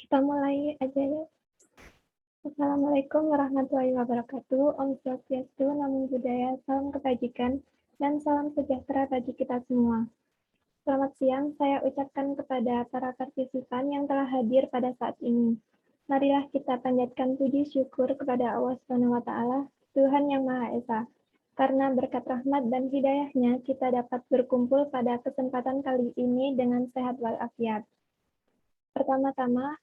Kita mulai aja ya. Assalamualaikum warahmatullahi wabarakatuh. Om Swastiastu, Namo Buddhaya, salam kebajikan, dan salam sejahtera bagi kita semua. Selamat siang, saya ucapkan kepada para partisipan yang telah hadir pada saat ini. Marilah kita panjatkan puji syukur kepada Allah Subhanahu wa Ta'ala, Tuhan yang Maha Esa. Karena berkat rahmat dan hidayahnya, kita dapat berkumpul pada kesempatan kali ini dengan sehat walafiat. Pertama-tama,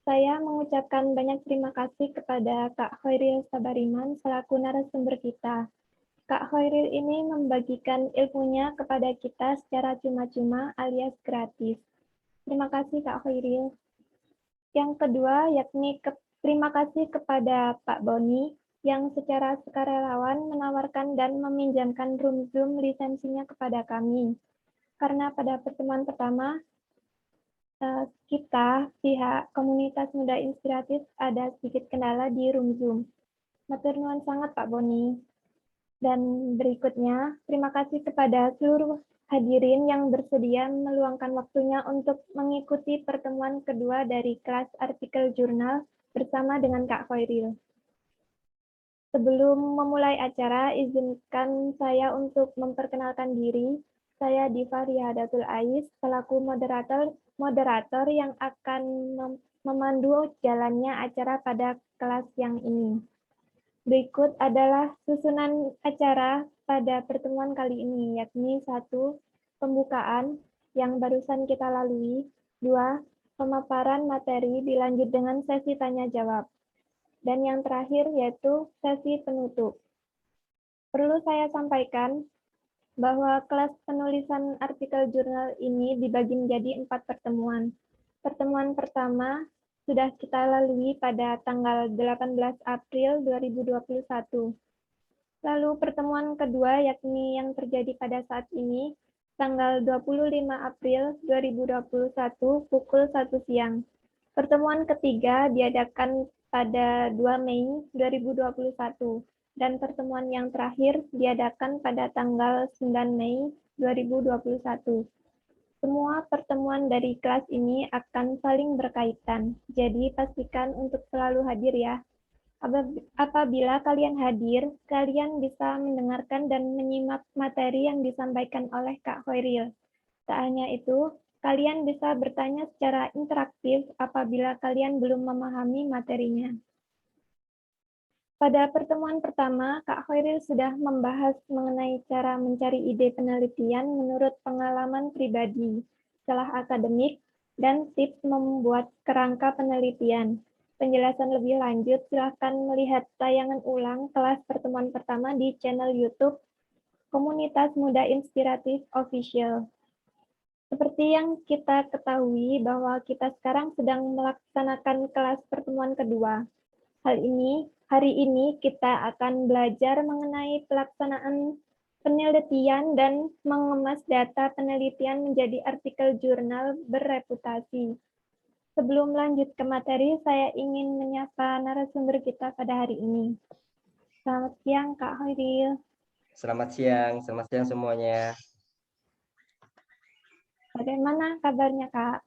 saya mengucapkan banyak terima kasih kepada Kak Khairil Sabariman selaku narasumber kita. Kak Khairil ini membagikan ilmunya kepada kita secara cuma-cuma alias gratis. Terima kasih Kak Khairil. Yang kedua, yakni terima kasih kepada Pak Boni yang secara sukarelawan menawarkan dan meminjamkan room Zoom lisensinya kepada kami. Karena pada pertemuan pertama, kita, pihak komunitas muda inspiratif, ada sedikit kendala di room Zoom. Matur nuwun sangat Pak Boni. Dan berikutnya, terima kasih kepada seluruh hadirin yang bersedia meluangkan waktunya untuk mengikuti pertemuan kedua dari kelas artikel jurnal bersama dengan Kak Khairil. Sebelum memulai acara, izinkan saya untuk memperkenalkan diri. Saya Diva Riyadatul Ais, selaku moderator yang akan memandu jalannya acara pada kelas yang ini. Berikut adalah susunan acara pada pertemuan kali ini, yakni 1. Pembukaan yang barusan kita lalui. 2. Pemaparan materi dilanjut dengan sesi tanya-jawab. Dan yang terakhir yaitu sesi penutup. Perlu saya sampaikan bahwa kelas penulisan artikel jurnal ini dibagi menjadi 4 pertemuan. Pertemuan pertama sudah kita lalui pada tanggal 18 April 2021. Lalu pertemuan kedua yakni yang terjadi pada saat ini, tanggal 25 April 2021 pukul 1 siang. Pertemuan ketiga diadakan pada 2 Mei 2021. Dan pertemuan yang terakhir diadakan pada tanggal 9 Mei 2021. Semua pertemuan dari kelas ini akan saling berkaitan, jadi pastikan untuk selalu hadir ya. Apabila kalian hadir, kalian bisa mendengarkan dan menyimak materi yang disampaikan oleh Kak Khairil. Tak hanya itu, kalian bisa bertanya secara interaktif apabila kalian belum memahami materinya. Pada pertemuan pertama, Kak Khairil sudah membahas mengenai cara mencari ide penelitian menurut pengalaman pribadi, celah akademik, dan tips membuat kerangka penelitian. Penjelasan lebih lanjut, silahkan melihat tayangan ulang kelas pertemuan pertama di channel YouTube Komunitas Muda Inspiratif Official. Seperti yang kita ketahui bahwa kita sekarang sedang melaksanakan kelas pertemuan kedua. Hari ini kita akan belajar mengenai pelaksanaan penelitian dan mengemas data penelitian menjadi artikel jurnal bereputasi. Sebelum lanjut ke materi, saya ingin menyapa narasumber kita pada hari ini. Selamat siang, Kak Khairil. Selamat siang semuanya. Bagaimana kabarnya, Kak?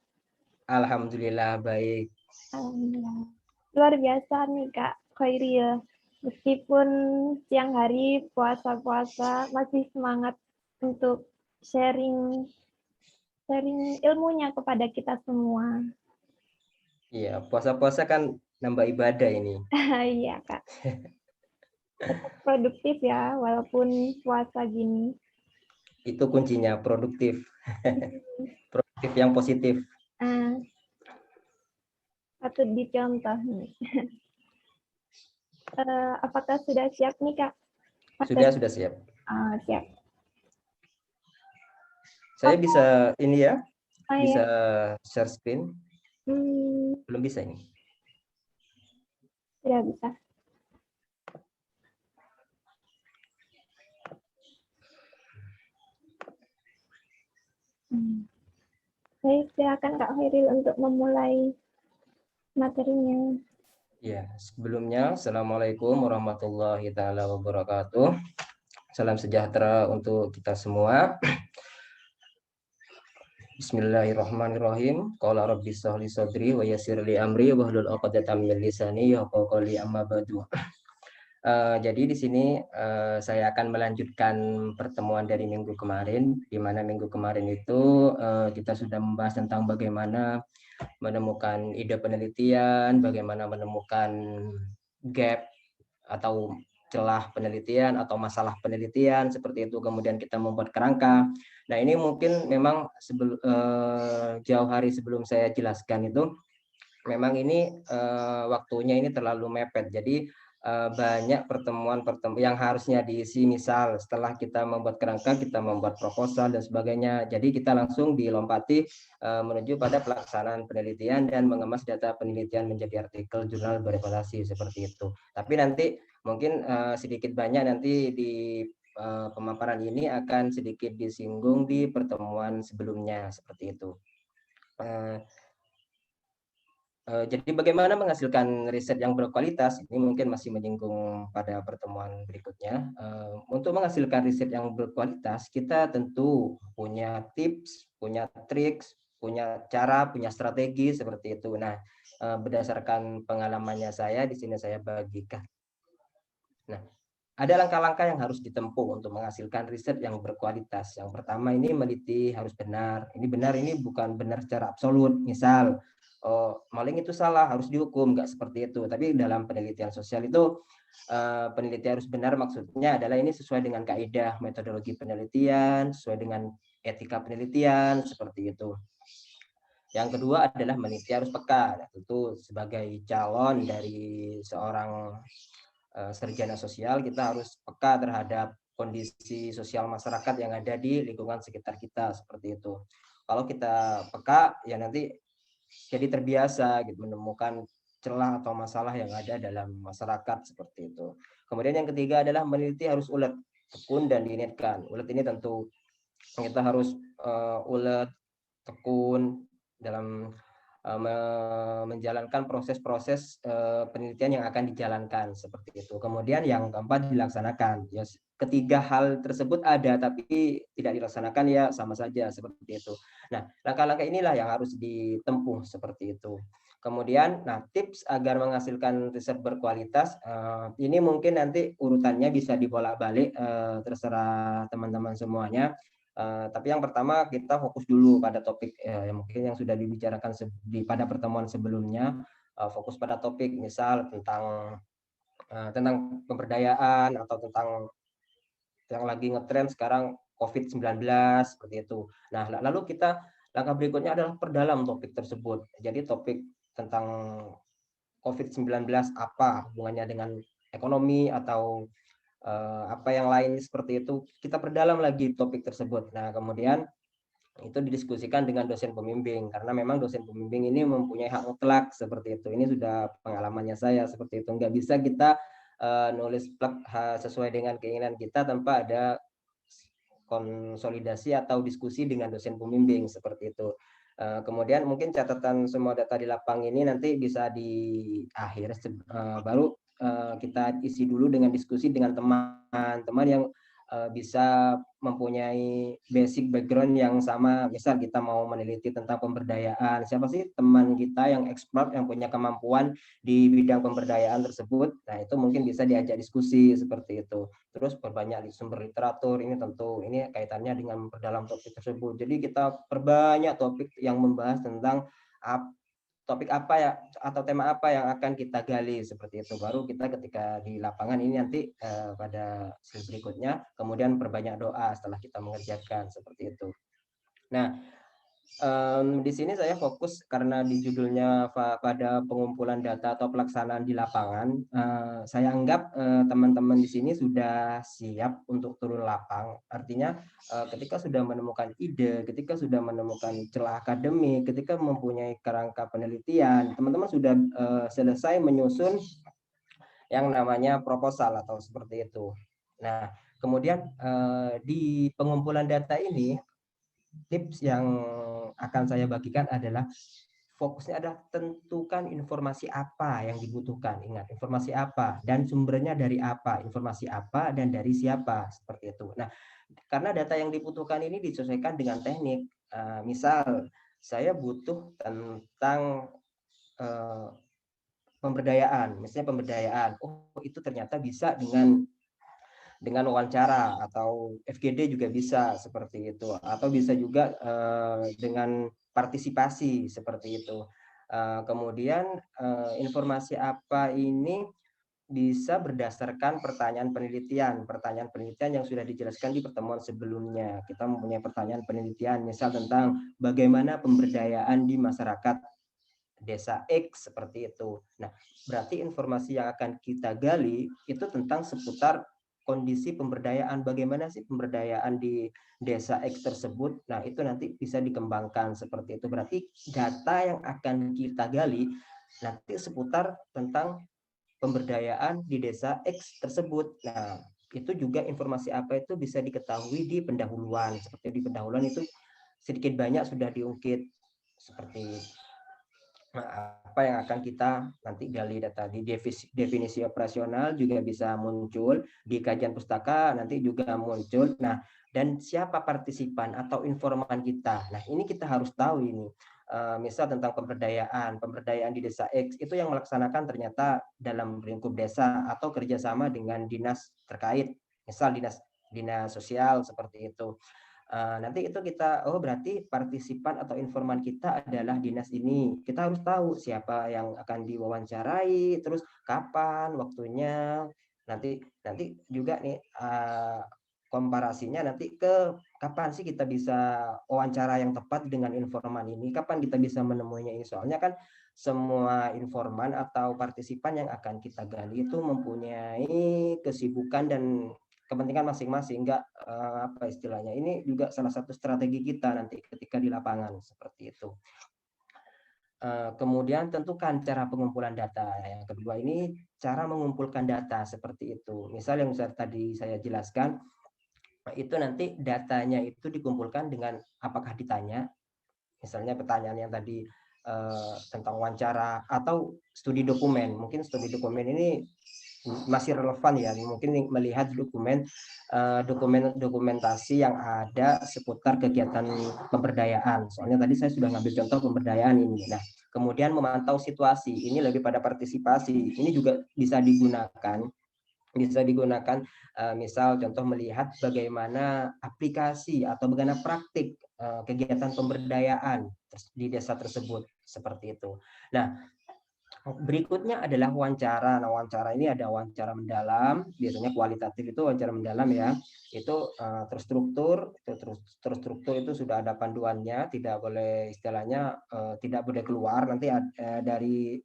Alhamdulillah baik. Alhamdulillah. Luar biasa nih, Kak Khairil. Meskipun siang hari puasa-puasa, masih semangat untuk sharing ilmunya kepada kita semua. Iya, puasa-puasa kan nambah ibadah ini. Iya, Kak. Tetap produktif ya, walaupun puasa gini. Itu kuncinya, produktif. Produktif yang positif. Patut dicontoh nih. Apakah sudah siap nih, Kak? Sudah siap. Siap. Saya bisa ini ya, bisa ya. share screen. Belum bisa ini. Tidak bisa. Baik, silakan Kak Khairil untuk memulai materinya. Ya, sebelumnya Assalamualaikum warahmatullahi taala wabarakatuh. Salam sejahtera untuk kita semua. Bismillahirrahmanirrahim. Qala rabbi shrah li sadri wa yassir li amri wahlul 'uqdatam min lisani yafqahu qawli, amma ba'du. Jadi di sini saya akan melanjutkan pertemuan dari minggu kemarin, di mana minggu kemarin itu kita sudah membahas tentang bagaimana menemukan ide penelitian, bagaimana menemukan gap atau celah penelitian atau masalah penelitian seperti itu. Kemudian kita membuat kerangka. Nah, ini mungkin memang jauh hari sebelum saya jelaskan itu memang ini waktunya ini terlalu mepet. Jadi banyak pertemuan yang harusnya diisi, misal setelah kita membuat kerangka, kita membuat proposal dan sebagainya. Jadi kita langsung dilompati menuju pada pelaksanaan penelitian dan mengemas data penelitian menjadi artikel jurnal berevaluasi seperti itu. Tapi nanti mungkin sedikit banyak nanti di pemaparan ini akan sedikit disinggung di pertemuan sebelumnya seperti itu. Jadi bagaimana menghasilkan riset yang berkualitas, ini mungkin masih menyinggung pada pertemuan berikutnya. Untuk menghasilkan riset yang berkualitas, kita tentu punya tips, punya trik, punya cara, punya strategi seperti itu. Nah, berdasarkan pengalamannya saya, di sini saya bagikan. Nah, ada langkah-langkah yang harus ditempuh untuk menghasilkan riset yang berkualitas. Yang pertama ini meneliti harus benar. Ini benar, ini bukan benar secara absolut. Misal, maling itu salah, harus dihukum, nggak seperti itu. Tapi dalam penelitian sosial itu, penelitian harus benar maksudnya adalah ini sesuai dengan kaidah metodologi penelitian, sesuai dengan etika penelitian, seperti itu. Yang kedua adalah meneliti harus peka. Nah, tentu sebagai calon dari seorang sarjana sosial, kita harus peka terhadap kondisi sosial masyarakat yang ada di lingkungan sekitar kita, seperti itu. Kalau kita peka, ya nanti jadi terbiasa gitu menemukan celah atau masalah yang ada dalam masyarakat seperti itu. Kemudian yang ketiga adalah meneliti harus ulet, tekun dan diniatkan. Ulet ini tentu kita harus ulet, tekun dalam menjalankan proses-proses penelitian yang akan dijalankan seperti itu. Kemudian yang keempat dilaksanakan. Ya, ketiga hal tersebut ada tapi tidak dilaksanakan ya sama saja seperti itu. Nah, langkah-langkah inilah yang harus ditempuh seperti itu. Kemudian, nah tips agar menghasilkan riset berkualitas ini mungkin nanti urutannya bisa dibolak-balik, terserah teman-teman semuanya. Tapi yang pertama kita fokus dulu pada topik yang mungkin yang sudah dibicarakan pada pertemuan sebelumnya, fokus pada topik misal tentang pemberdayaan atau tentang yang lagi ngetren sekarang COVID-19 seperti itu. Nah, lalu kita langkah berikutnya adalah perdalam topik tersebut. Jadi topik tentang COVID-19 apa hubungannya dengan ekonomi atau apa yang lain seperti itu, kita perdalam lagi topik tersebut. Nah, kemudian itu didiskusikan dengan dosen pembimbing karena memang dosen pembimbing ini mempunyai hak mutlak seperti itu. Ini sudah pengalamannya saya seperti itu. Nggak bisa kita nulis plak sesuai dengan keinginan kita tanpa ada konsolidasi atau diskusi dengan dosen pembimbing seperti itu. Kemudian mungkin catatan semua data di lapang ini nanti bisa di akhir baru kita isi dulu dengan diskusi dengan teman-teman yang bisa mempunyai basic background yang sama. Misal kita mau meneliti tentang pemberdayaan, siapa sih teman kita yang expert yang punya kemampuan di bidang pemberdayaan tersebut. Nah, itu mungkin bisa diajak diskusi seperti itu. Terus perbanyak sumber literatur, ini tentu ini kaitannya dengan memperdalam topik tersebut. Jadi kita perbanyak topik yang membahas tentang topik apa ya atau tema apa yang akan kita gali seperti itu. Baru kita ketika di lapangan ini nanti pada slide berikutnya kemudian perbanyak doa setelah kita mengerjakan seperti itu. Nah, di sini saya fokus karena di judulnya pada pengumpulan data atau pelaksanaan di lapangan. Saya anggap teman-teman di sini sudah siap untuk turun lapang. Artinya ketika sudah menemukan ide, ketika sudah menemukan celah akademik, ketika mempunyai kerangka penelitian, teman-teman sudah selesai menyusun yang namanya proposal atau seperti itu. Nah, kemudian di pengumpulan data ini tips yang akan saya bagikan adalah fokusnya adalah tentukan informasi apa yang dibutuhkan. Ingat, informasi apa dan sumbernya dari apa, informasi apa dan dari siapa, seperti itu. Nah, karena data yang dibutuhkan ini disesuaikan dengan teknik. Misal saya butuh tentang pemberdayaan, misalnya pemberdayaan. Oh, itu ternyata bisa dengan wawancara, atau FGD juga bisa seperti itu, atau bisa juga dengan partisipasi seperti itu. Kemudian informasi apa ini bisa berdasarkan pertanyaan penelitian yang sudah dijelaskan di pertemuan sebelumnya. Kita mempunyai pertanyaan penelitian, misal tentang bagaimana pemberdayaan di masyarakat desa X seperti itu. Nah, berarti informasi yang akan kita gali itu tentang seputar kondisi pemberdayaan, bagaimana sih pemberdayaan di desa X tersebut. Nah, itu nanti bisa dikembangkan seperti itu. Berarti data yang akan kita gali nanti seputar tentang pemberdayaan di desa X tersebut. Nah, itu juga informasi apa itu bisa diketahui di pendahuluan. Seperti di pendahuluan itu sedikit banyak sudah diungkit seperti apa yang akan kita nanti gali data di definisi operasional juga bisa muncul di kajian pustaka, nanti juga muncul. Nah, dan siapa partisipan atau informan kita. Nah, ini kita harus tahu ini. Misal tentang pemberdayaan di desa X itu yang melaksanakan ternyata dalam lingkup desa atau kerjasama dengan dinas terkait, misal dinas sosial seperti itu. Nanti itu kita, oh berarti partisipan atau informan kita adalah dinas ini. Kita harus tahu siapa yang akan diwawancarai, terus kapan waktunya. Nanti juga nih komparasinya nanti ke kapan sih kita bisa wawancara yang tepat dengan informan ini, kapan kita bisa menemuinya ini. Soalnya kan semua informan atau partisipan yang akan kita gali itu mempunyai kesibukan dan kepentingan masing-masing, enggak apa istilahnya, ini juga salah satu strategi kita nanti ketika di lapangan seperti itu. Kemudian tentukan cara pengumpulan data. Yang kedua ini cara mengumpulkan data seperti itu. Misal yang tadi saya jelaskan, itu nanti datanya itu dikumpulkan dengan apakah ditanya, misalnya pertanyaan yang tadi tentang wawancara atau studi dokumen. Mungkin studi dokumen ini masih relevan ya, mungkin melihat dokumentasi yang ada seputar kegiatan pemberdayaan. Soalnya tadi saya sudah ngambil contoh pemberdayaan ini. Nah, kemudian memantau situasi, ini lebih pada partisipasi. Ini juga bisa digunakan misal contoh melihat bagaimana aplikasi atau bagaimana praktik kegiatan pemberdayaan di desa tersebut seperti itu. Nah, berikutnya adalah wawancara. Nah, wawancara ini ada wawancara mendalam, biasanya kualitatif itu wawancara mendalam ya. Itu terstruktur itu sudah ada panduannya, tidak boleh istilahnya tidak boleh keluar nanti dari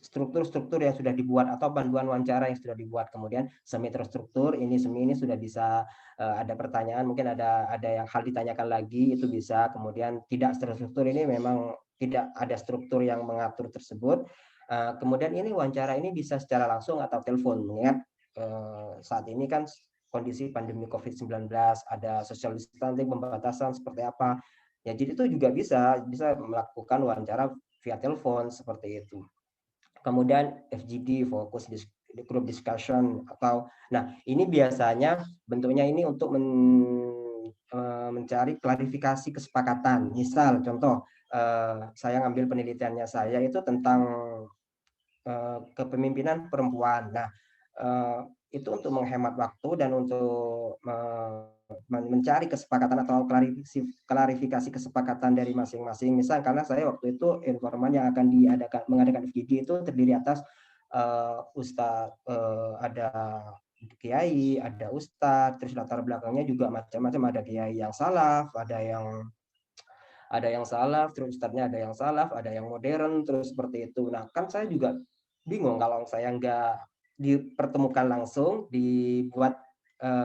struktur yang sudah dibuat atau panduan wawancara yang sudah dibuat. Kemudian semi terstruktur, semi ini sudah bisa ada pertanyaan, mungkin ada yang hal ditanyakan lagi, itu bisa. Kemudian tidak terstruktur ini memang tidak ada struktur yang mengatur tersebut. Kemudian ini wawancara ini bisa secara langsung atau telepon, mengingat saat ini kan kondisi pandemi COVID-19, ada social distancing, pembatasan seperti apa. Ya, jadi itu juga bisa melakukan wawancara via telepon seperti itu. Kemudian FGD, fokus group discussion, atau nah ini biasanya bentuknya ini untuk mencari klarifikasi kesepakatan. Misal contoh saya ngambil penelitiannya saya itu tentang kepemimpinan perempuan. Nah, itu untuk menghemat waktu dan untuk mencari kesepakatan atau klarifikasi kesepakatan dari masing-masing. Misal karena saya waktu itu informan yang akan mengadakan FGD itu terdiri atas ustadz, ada kiai, ada ustadz, terus latar belakangnya juga macam-macam, ada kiai yang salaf, ada yang salaf, terus ustadznya ada yang salaf, ada yang modern, terus seperti itu. Nah, kan saya juga bingung kalau saya nggak dipertemukan langsung, dibuat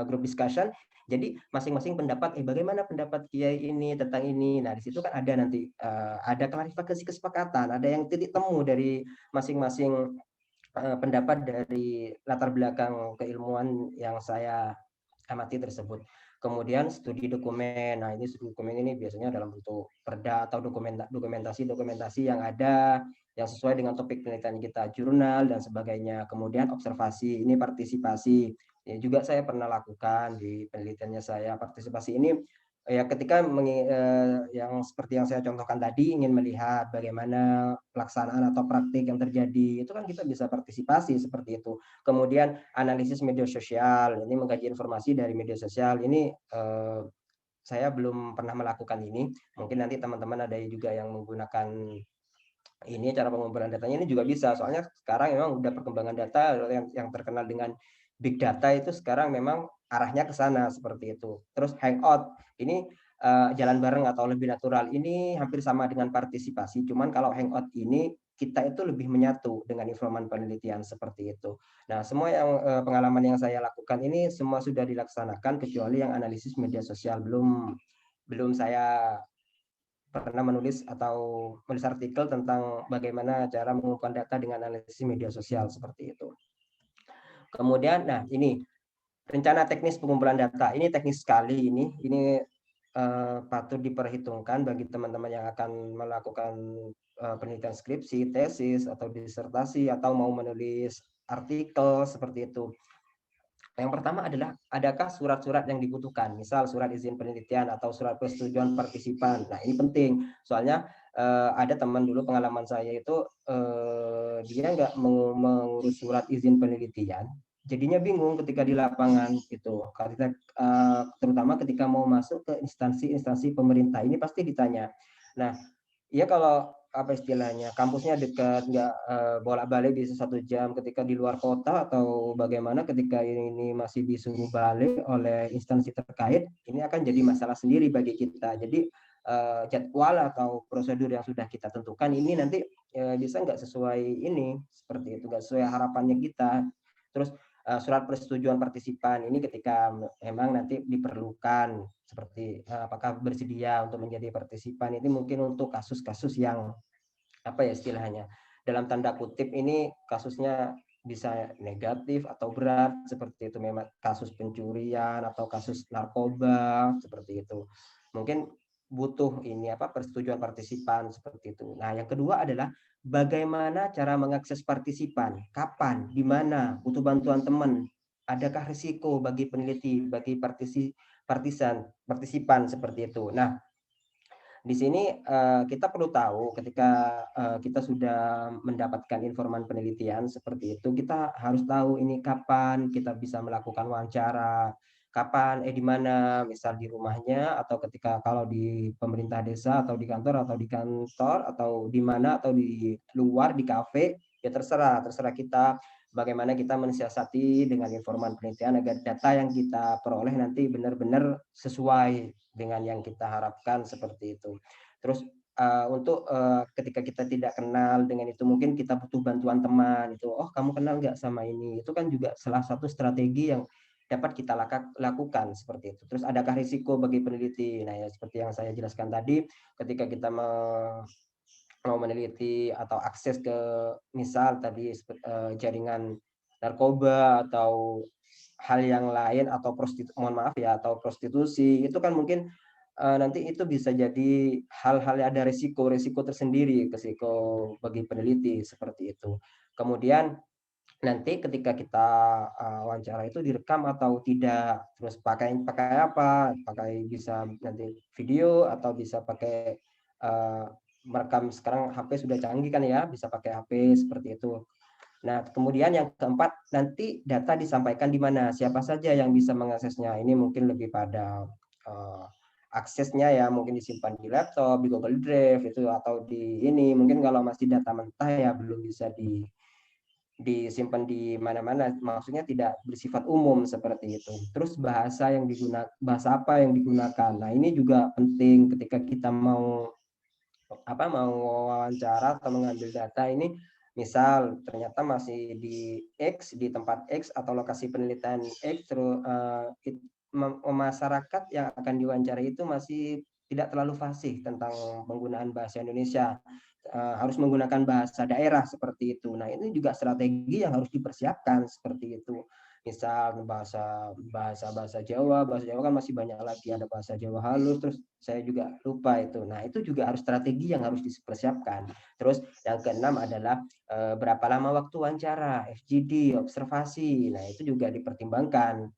group discussion. Jadi masing-masing pendapat, bagaimana pendapat kiai ini tentang ini. Nah, di situ kan ada nanti ada klarifikasi kesepakatan, ada yang titik temu dari masing-masing pendapat dari latar belakang keilmuan yang saya amati tersebut. Kemudian studi dokumen. Nah, ini studi dokumen ini biasanya dalam bentuk perda atau dokumentasi yang ada yang sesuai dengan topik penelitian kita, jurnal dan sebagainya. Kemudian observasi, ini partisipasi. Ya, juga saya pernah lakukan di penelitiannya saya. Partisipasi ini ya ketika yang seperti yang saya contohkan tadi, ingin melihat bagaimana pelaksanaan atau praktik yang terjadi, itu kan kita bisa partisipasi seperti itu. Kemudian analisis media sosial, ini mengkaji informasi dari media sosial, ini saya belum pernah melakukan ini. Mungkin nanti teman-teman ada juga yang menggunakan ini, cara pengumpulan datanya ini juga bisa. Soalnya sekarang memang udah perkembangan data yang terkenal dengan big data itu sekarang memang arahnya ke sana seperti itu. Terus hangout ini jalan bareng atau lebih natural, ini hampir sama dengan partisipasi. Cuman kalau hangout ini kita itu lebih menyatu dengan informan penelitian seperti itu. Nah, semua yang pengalaman yang saya lakukan ini semua sudah dilaksanakan kecuali yang analisis media sosial belum saya pernah menulis atau menulis artikel tentang bagaimana cara mengumpulkan data dengan analisis media sosial seperti itu. Kemudian, nah ini rencana teknis pengumpulan data. Ini teknis sekali ini patut diperhitungkan bagi teman-teman yang akan melakukan penelitian skripsi, tesis, atau disertasi, atau mau menulis artikel seperti itu. Yang pertama adalah, adakah surat-surat yang dibutuhkan, misal surat izin penelitian atau surat persetujuan partisipan. Nah, ini penting, soalnya ada teman dulu pengalaman saya itu dia nggak mengurus surat izin penelitian, jadinya bingung ketika di lapangan itu. Terutama ketika mau masuk ke instansi-instansi pemerintah, ini pasti ditanya. Nah, iya kalau apa istilahnya kampusnya dekat, nggak bolak-balik bisa 1 jam ketika di luar kota, atau bagaimana ketika ini masih disuruh balik oleh instansi terkait, ini akan jadi masalah sendiri bagi kita. Jadi jadwal atau prosedur yang sudah kita tentukan ini nanti bisa nggak sesuai ini, seperti itu, nggak sesuai harapannya kita. Terus surat persetujuan partisipan ini ketika memang nanti diperlukan, seperti apakah bersedia untuk menjadi partisipan, ini mungkin untuk kasus-kasus yang apa ya istilahnya, dalam tanda kutip ini kasusnya bisa negatif atau berat seperti itu, memang kasus pencurian atau kasus narkoba seperti itu, mungkin butuh ini apa persetujuan partisipan seperti itu. Nah, yang kedua adalah bagaimana cara mengakses partisipan, kapan, di mana, butuh bantuan teman, adakah risiko bagi peneliti, bagi partisipan seperti itu. Nah, di sini kita perlu tahu ketika kita sudah mendapatkan informan penelitian seperti itu, kita harus tahu ini kapan kita bisa melakukan wawancara, kapan, di mana, misal di rumahnya, atau ketika kalau di pemerintah desa, atau di kantor, atau di mana, atau di luar, di kafe, ya terserah kita bagaimana kita mensiasati dengan informan penelitian agar data yang kita peroleh nanti benar-benar sesuai dengan yang kita harapkan seperti itu. Terus untuk ketika kita tidak kenal dengan itu, mungkin kita butuh bantuan teman itu. Oh, kamu kenal nggak sama ini? Itu kan juga salah satu strategi yang dapat kita lakukan seperti itu. Terus adakah risiko bagi peneliti? Nah, ya seperti yang saya jelaskan tadi, ketika kita mau meneliti atau akses ke misal tadi jaringan narkoba atau hal yang lain, atau atau prostitusi, itu kan mungkin nanti itu bisa jadi hal-hal yang ada risiko tersendiri, risiko bagi peneliti seperti itu. Kemudian nanti ketika kita wawancara itu direkam atau tidak, terus pakai apa, pakai bisa nanti video atau bisa pakai merekam. Sekarang HP sudah canggih kan ya, bisa pakai HP seperti itu. Nah, kemudian yang keempat, nanti data disampaikan di mana, siapa saja yang bisa mengaksesnya. Ini mungkin lebih pada aksesnya ya, mungkin disimpan di laptop, di Google Drive itu, atau di ini. Mungkin kalau masih data mentah ya belum bisa disimpan di mana-mana, maksudnya tidak bersifat umum seperti itu. Terus bahasa apa yang digunakan. Nah, ini juga penting ketika kita mau wawancara atau mengambil data ini, misal ternyata masih di tempat X atau lokasi penelitian X, terus masyarakat yang akan diwawancarai itu masih tidak terlalu fasih tentang penggunaan bahasa Indonesia, harus menggunakan bahasa daerah seperti itu. Nah, ini juga strategi yang harus dipersiapkan seperti itu. Misal bahasa Jawa kan masih banyak lagi, ada bahasa Jawa halus, terus saya juga lupa itu. Nah, itu juga harus strategi yang harus dipersiapkan. Terus yang keenam adalah berapa lama waktu wawancara, FGD, observasi. Nah, itu juga dipertimbangkan.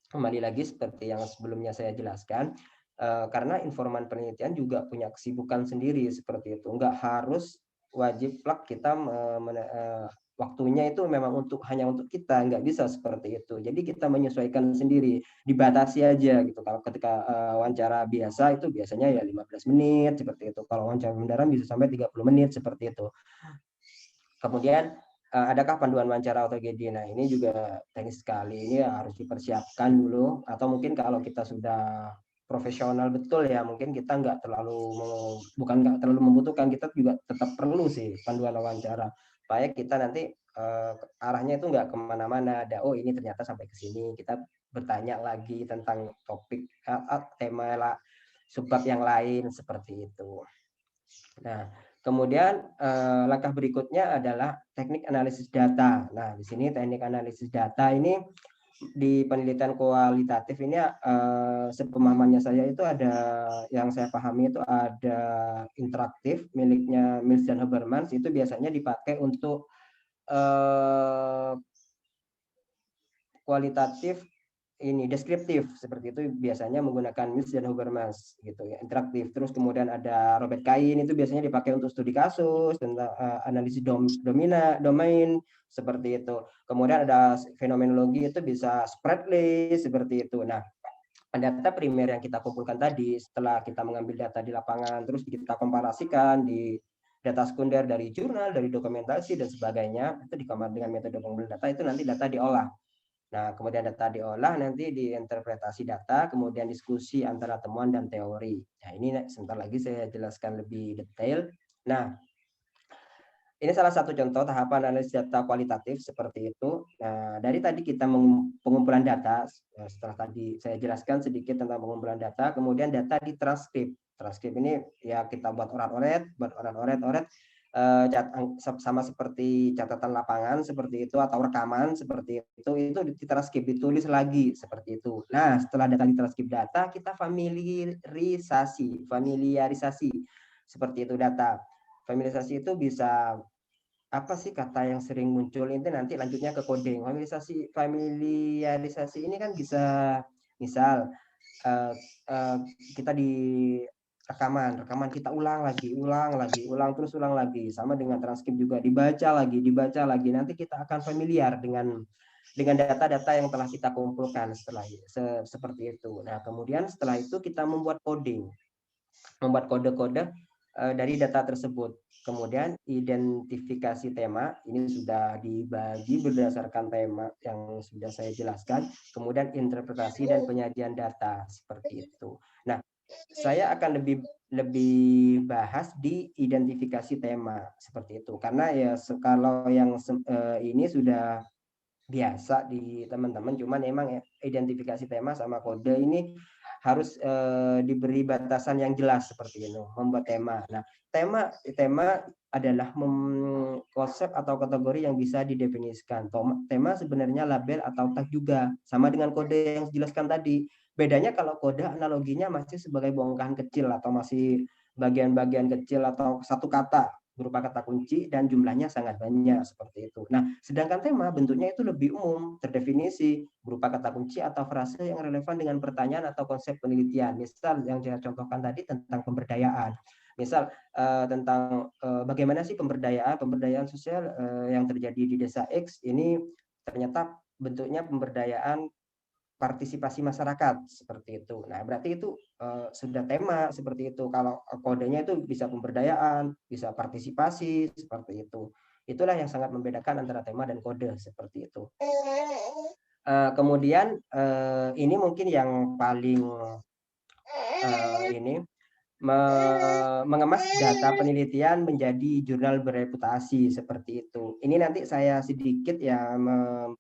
Kembali lagi seperti yang sebelumnya saya jelaskan, Karena informan penelitian juga punya kesibukan sendiri seperti itu. Nggak harus wajib plak kita waktunya itu memang hanya untuk kita, nggak bisa seperti itu. Jadi kita menyesuaikan sendiri, dibatasi aja gitu. Kalau ketika wawancara biasa itu biasanya ya 15 menit seperti itu. Kalau wawancara mendalam bisa sampai 30 menit seperti itu. Kemudian adakah panduan wawancara AutoGD? Nah, ini juga teknis sekali. Ini harus dipersiapkan dulu. Atau mungkin kalau kita sudah profesional betul ya, mungkin kita bukan nggak terlalu membutuhkan, kita juga tetap perlu sih panduan wawancara. Supaya kita nanti arahnya itu nggak kemana-mana. Ada, oh ini ternyata sampai ke sini. Kita bertanya lagi tentang topik, tema lah, subbab yang lain seperti itu. Nah, kemudian langkah berikutnya adalah teknik analisis data. Nah, di sini teknik analisis data ini di penelitian kualitatif ini sepemahamannya saya itu ada, yang saya pahami itu ada interaktif miliknya Mills dan Habermas, itu biasanya dipakai untuk kualitatif ini deskriptif seperti itu, biasanya menggunakan Mills dan Habermas gitu ya, interaktif. Terus kemudian ada Robert Kain, itu biasanya dipakai untuk studi kasus tentang analisis domain seperti itu. Kemudian ada fenomenologi, itu bisa spread list seperti itu. Nah, data primer yang kita kumpulkan tadi setelah kita mengambil data di lapangan, terus kita komparasikan di data sekunder dari jurnal, dari dokumentasi dan sebagainya, itu dikompar dengan metode pengumpulan data, itu nanti data diolah. Nah, kemudian data diolah, nanti diinterpretasi data, kemudian diskusi antara temuan dan teori. Nah, ini sebentar lagi saya jelaskan lebih detail. Nah, ini salah satu contoh tahapan analisis data kualitatif seperti itu. Nah, dari tadi kita pengumpulan data, setelah tadi saya jelaskan sedikit tentang pengumpulan data, kemudian data ditranskrip. Transkrip ini ya kita buat oret-oret, sama seperti catatan lapangan seperti itu, atau rekaman seperti itu ditranskrip, ditulis lagi seperti itu. Nah, setelah data ditranskrip data, kita familiarisasi seperti itu data. Familiarisasi itu bisa, apa sih kata yang sering muncul ini, nanti lanjutnya ke coding. Familiarisasi ini kan bisa, misal kita di rekaman kita ulang terus ulang lagi, sama dengan transkrip juga, dibaca lagi, nanti kita akan familiar dengan data-data yang telah kita kumpulkan setelah seperti itu. Nah, kemudian setelah itu kita membuat kode-kode dari data tersebut. Kemudian identifikasi tema, ini sudah dibagi berdasarkan tema yang sudah saya jelaskan. Kemudian interpretasi dan penyajian data seperti itu. Nah, saya akan lebih bahas di identifikasi tema seperti itu, karena ya kalau yang ini sudah biasa di teman-teman, cuman emang identifikasi tema sama kode ini harus diberi batasan yang jelas seperti itu, membuat tema. Nah, tema adalah konsep atau kategori yang bisa didefinisikan. Tema sebenarnya label atau tag juga, sama dengan kode yang dijelaskan tadi. Bedanya kalau kode analoginya masih sebagai bongkahan kecil atau masih bagian-bagian kecil atau satu kata berupa kata kunci dan jumlahnya sangat banyak seperti itu. Nah, sedangkan tema bentuknya itu lebih umum, terdefinisi berupa kata kunci atau frase yang relevan dengan pertanyaan atau konsep penelitian. Misal yang saya contohkan tadi tentang pemberdayaan. Misal tentang bagaimana sih pemberdayaan sosial yang terjadi di desa X ini, ternyata bentuknya pemberdayaan partisipasi masyarakat seperti itu. Nah, berarti itu sudah tema seperti itu. Kalau kodenya itu bisa pemberdayaan, bisa partisipasi seperti itu. Itulah yang sangat membedakan antara tema dan kode seperti itu. Kemudian ini mungkin yang paling ini mengemas data penelitian menjadi jurnal bereputasi seperti itu. Ini nanti saya sedikit ya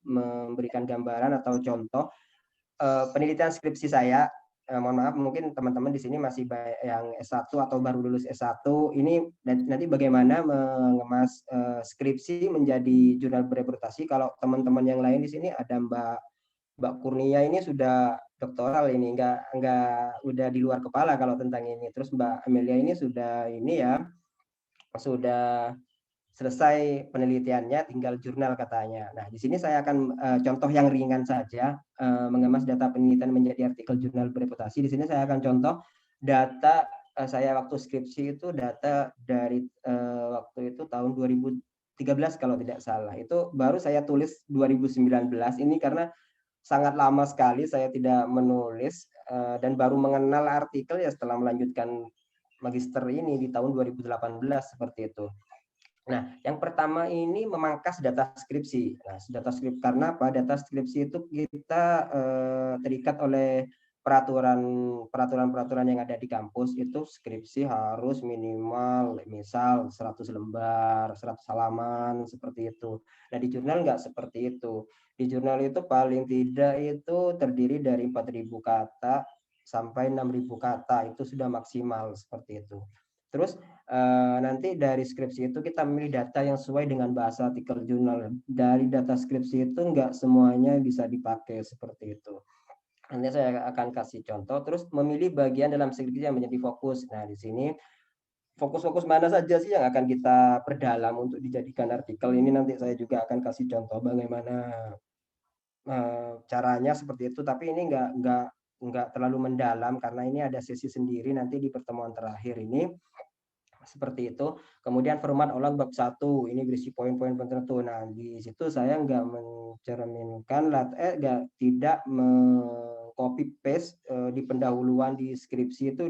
memberikan gambaran atau contoh penelitian skripsi saya. Mohon maaf, mungkin teman-teman di sini masih yang S1 atau baru lulus S1. Ini nanti bagaimana mengemas skripsi menjadi jurnal bereputasi. Kalau teman-teman yang lain di sini ada Mbak Kurnia, ini sudah doktoral, ini enggak udah di luar kepala kalau tentang ini. Terus Mbak Amelia ini sudah ini ya, sudah selesai penelitiannya tinggal jurnal katanya. Nah, di sini saya akan contoh yang ringan saja, mengemas data penelitian menjadi artikel jurnal bereputasi. Di sini saya akan contoh data saya waktu skripsi itu data dari waktu itu tahun 2013 kalau tidak salah. Itu baru saya tulis 2019 ini karena sangat lama sekali saya tidak menulis dan baru mengenal artikel ya setelah melanjutkan magister ini di tahun 2018 seperti itu. Nah, yang pertama ini memangkas data skripsi. Nah, data skripsi karena apa? Data skripsi itu kita terikat oleh peraturan yang ada di kampus itu skripsi harus minimal misal 100 lembar, 100 halaman seperti itu. Nah, di jurnal nggak seperti itu. Di jurnal itu paling tidak itu terdiri dari 4.000 kata sampai 6.000 kata, itu sudah maksimal seperti itu. Terus nanti dari skripsi itu kita memilih data yang sesuai dengan bahasa artikel jurnal. Dari data skripsi itu enggak semuanya bisa dipakai seperti itu. Nanti saya akan kasih contoh. Terus memilih bagian dalam skripsi yang menjadi fokus. Nah, di sini fokus-fokus mana saja sih yang akan kita perdalam untuk dijadikan artikel ini, nanti saya juga akan kasih contoh bagaimana caranya seperti itu. Tapi ini enggak terlalu mendalam karena ini ada sesi sendiri nanti di pertemuan terakhir ini. Seperti itu. Kemudian format olah bab 1 ini berisi poin-poin tertentu. Nah, di situ saya nggak mencerminkan tidak copy paste di pendahuluan di skripsi itu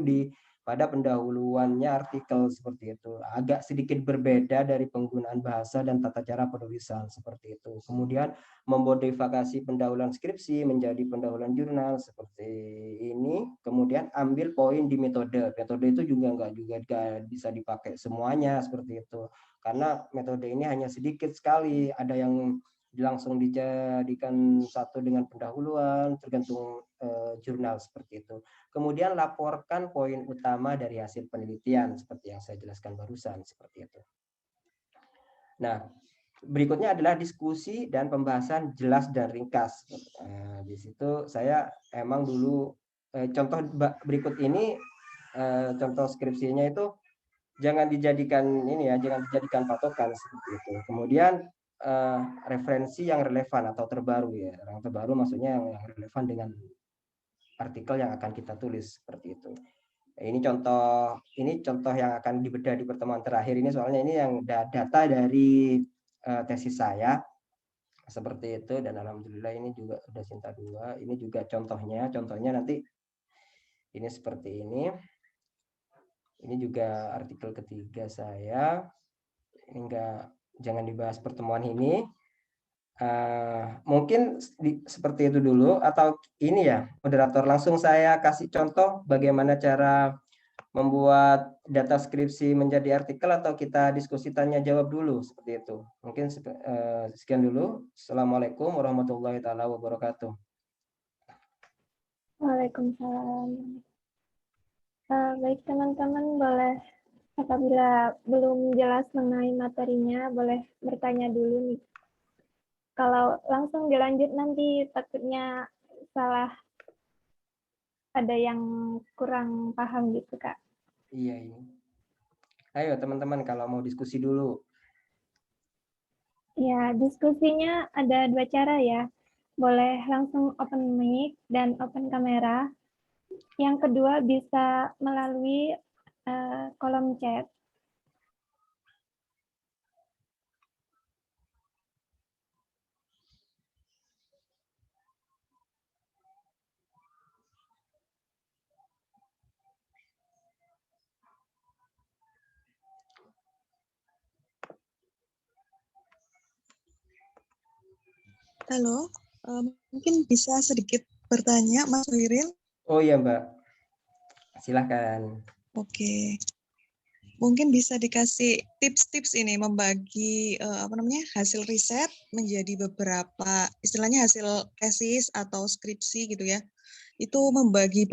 pada pendahuluannya artikel seperti itu. Agak sedikit berbeda dari penggunaan bahasa dan tata cara penulisan seperti itu. Kemudian memodifikasi pendahuluan skripsi menjadi pendahuluan jurnal seperti ini. Kemudian ambil poin di metode. Metode itu juga nggak bisa dipakai semuanya seperti itu. Karena metode ini hanya sedikit sekali. Ada yang langsung dijadikan satu dengan pendahuluan, tergantung jurnal seperti itu. Kemudian laporkan poin utama dari hasil penelitian seperti yang saya jelaskan barusan seperti itu. Nah, berikutnya adalah diskusi dan pembahasan jelas dan ringkas. Di situ saya emang dulu contoh berikut ini contoh skripsinya itu jangan dijadikan patokan seperti itu. Kemudian referensi yang relevan atau terbaru ya. Yang terbaru maksudnya yang relevan dengan artikel yang akan kita tulis seperti itu. Ini contoh yang akan dibedah di pertemuan terakhir ini, soalnya ini yang data dari tesis saya seperti itu, dan alhamdulillah ini juga sudah Sinta 2. Ini juga contohnya nanti ini seperti ini. Ini juga artikel ketiga saya. Ini jangan dibahas pertemuan ini. Mungkin seperti itu dulu, atau ini ya moderator langsung saya kasih contoh bagaimana cara membuat data skripsi menjadi artikel, atau kita diskusi tanya jawab dulu seperti itu. Mungkin sekian dulu. Assalamualaikum warahmatullahi wabarakatuh. Waalaikumsalam. Baik teman-teman, boleh apabila belum jelas mengenai materinya boleh bertanya dulu nih. Kalau langsung dilanjut nanti takutnya salah, ada yang kurang paham gitu Kak. Iya. Ayo teman-teman kalau mau diskusi dulu. Ya, diskusinya ada 2 cara ya. Boleh langsung open mic dan open kamera. Yang kedua bisa melalui kolom chat. Halo, mungkin bisa sedikit bertanya, Mas Wiril? Oh iya Mbak, silakan. Oke, mungkin bisa dikasih tips-tips ini membagi hasil riset menjadi beberapa, istilahnya hasil tesis atau skripsi gitu ya. Itu membagi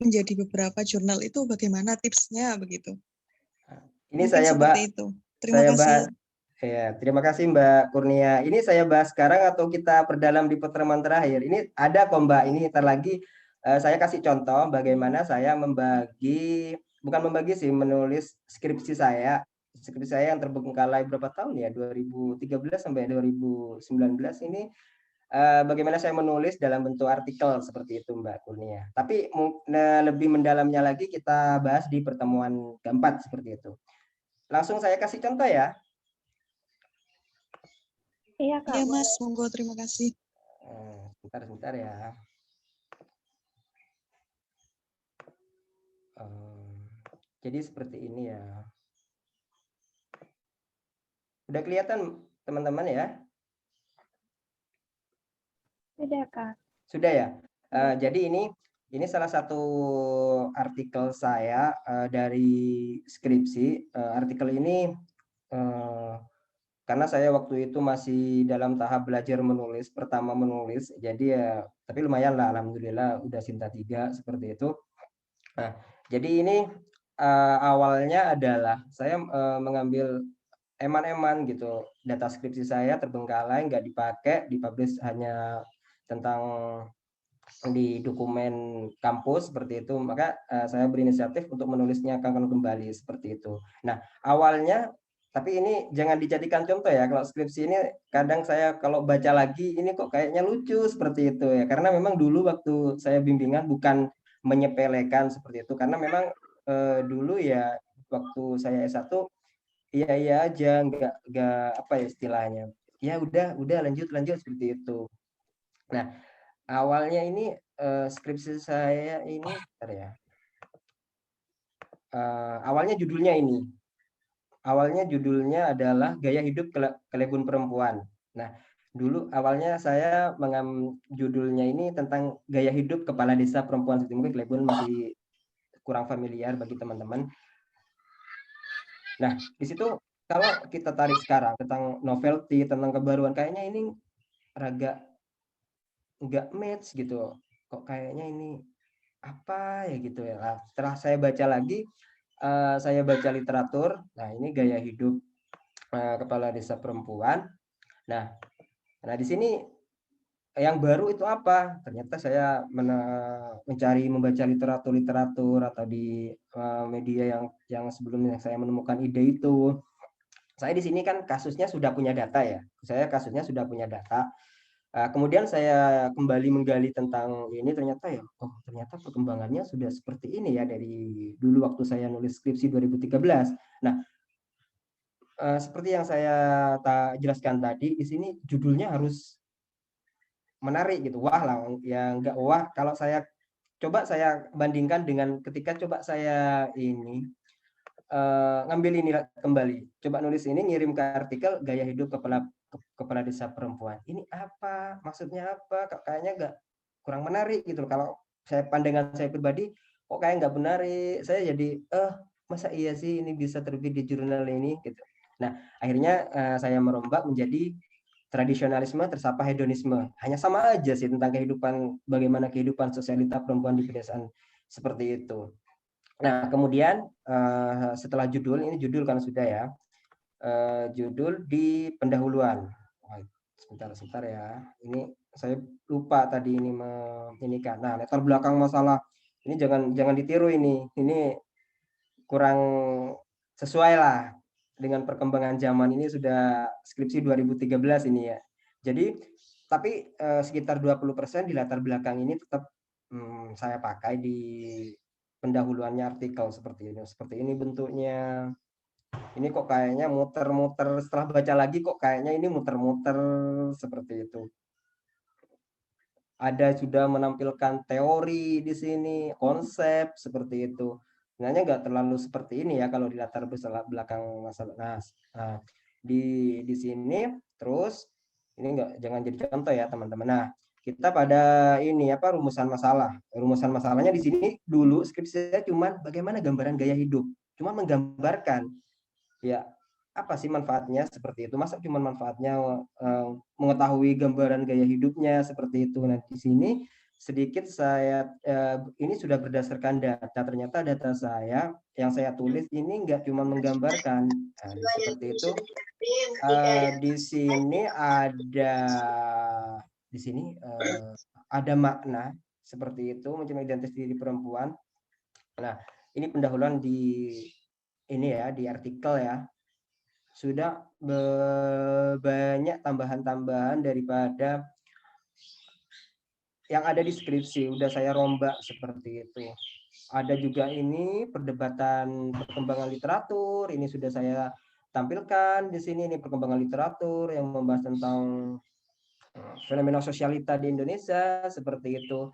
menjadi beberapa jurnal itu bagaimana tipsnya begitu? Ini mungkin saya seperti itu. Terima kasih. Ya, terima kasih Mbak Kurnia. Ini saya bahas sekarang atau kita perdalam di pertemuan terakhir? Ini ada kok Mbak, ini ntar lagi saya kasih contoh bagaimana saya menulis skripsi saya skripsi saya yang terbengkalai berapa tahun ya, 2013 sampai 2019 ini, bagaimana saya menulis dalam bentuk artikel seperti itu Mbak Kurnia. Tapi lebih mendalamnya lagi kita bahas di pertemuan keempat seperti itu. Langsung saya kasih contoh ya. Iya Kak. Iya Mas, monggo, terima kasih. Sebentar ya. Jadi seperti ini ya. Udah kelihatan teman-teman ya? Sudah Kak. Sudah ya. Jadi ini salah satu artikel saya dari skripsi. Artikel ini karena saya waktu itu masih dalam tahap belajar menulis, pertama menulis, jadi ya, tapi lumayan lah, alhamdulillah udah Sinta 3 seperti itu. Nah, jadi ini awalnya adalah saya mengambil eman-eman gitu, data skripsi saya terbengkalai, nggak dipakai, dipublish hanya tentang di dokumen kampus seperti itu, maka saya berinisiatif untuk menulisnya kembali seperti itu. Nah, awalnya, tapi ini jangan dijadikan contoh ya, kalau skripsi ini kadang saya kalau baca lagi ini kok kayaknya lucu seperti itu ya, karena memang dulu waktu saya bimbingan bukan menyepelekan seperti itu, karena memang dulu ya waktu saya S1 iya aja, nggak apa ya istilahnya, ya udah lanjut seperti itu. Nah, awalnya ini skripsi saya ini, bentar ya. Awalnya judulnya adalah Gaya Hidup Klebun Perempuan. Nah, dulu awalnya saya judulnya ini tentang gaya hidup kepala desa perempuan. Mungkin Klebun masih kurang familiar bagi teman-teman. Nah, di situ kalau kita tarik sekarang tentang novelty, tentang kebaruan, kayaknya ini agak nggak match gitu. Kok kayaknya ini apa ya gitu ya. Nah, setelah saya baca lagi, saya baca literatur. Nah, ini gaya hidup kepala desa perempuan. Nah, di sini yang baru itu apa? Ternyata saya mencari membaca literatur atau di media yang sebelumnya saya menemukan ide itu. Saya di sini kan kasusnya sudah punya data ya. Kemudian saya kembali menggali tentang ini, ternyata perkembangannya sudah seperti ini ya dari dulu waktu saya nulis skripsi 2013. Nah, seperti yang saya jelaskan tadi, di sini judulnya harus menarik gitu. Wah lah, ya enggak wah kalau saya bandingkan dengan ketika saya ini ngambil ini kembali, coba nulis ini, ngirim ke artikel gaya hidup kepala desa perempuan. Ini apa? Maksudnya apa? Kayaknya enggak, kurang menarik gitu. Kalau pandangan saya pribadi, kok kayak nggak menarik. Saya jadi, masa iya sih ini bisa terbit di jurnal ini gitu. Nah, akhirnya saya merombak menjadi tradisionalisme tersapa hedonisme. Hanya sama aja sih tentang bagaimana kehidupan sosialita perempuan di pedesaan seperti itu. Nah, kemudian setelah judul kan sudah ya, judul di pendahuluan. Sebentar ya, ini saya lupa tadi ini kan. Nah, latar belakang masalah ini jangan ditiru ini kurang sesuai lah dengan perkembangan zaman. Ini sudah skripsi 2013 ini ya. Jadi tapi sekitar 20% di latar belakang ini tetap saya pakai di pendahuluannya artikel seperti ini. Seperti ini bentuknya. Ini kok kayaknya muter-muter, setelah baca lagi kok kayaknya ini muter-muter seperti itu. Ada sudah menampilkan teori di sini, konsep seperti itu. Sebenarnya nggak terlalu seperti ini ya kalau di latar belakang masalah. Nah, di sini terus ini jangan jadi contoh ya teman-teman. Nah, kita pada ini rumusan masalah. Rumusan masalahnya di sini dulu skripsi saya cuma bagaimana gambaran gaya hidup. Cuma menggambarkan ya apa sih manfaatnya seperti itu. Masa cuma manfaatnya mengetahui gambaran gaya hidupnya seperti itu. Nah, di sini sedikit saya ini sudah berdasarkan data. Ternyata data saya yang saya tulis ini enggak cuma menggambarkan. Nah, seperti itu. Di sini ada makna seperti itu, mencari identitas diri perempuan. Nah, ini pendahuluan di artikel ya. sudah banyak tambahan-tambahan daripada yang ada di skripsi, udah saya rombak seperti itu. Ada juga ini perdebatan perkembangan literatur, ini sudah saya tampilkan di sini, ini perkembangan literatur yang membahas tentang fenomena sosialita di Indonesia seperti itu.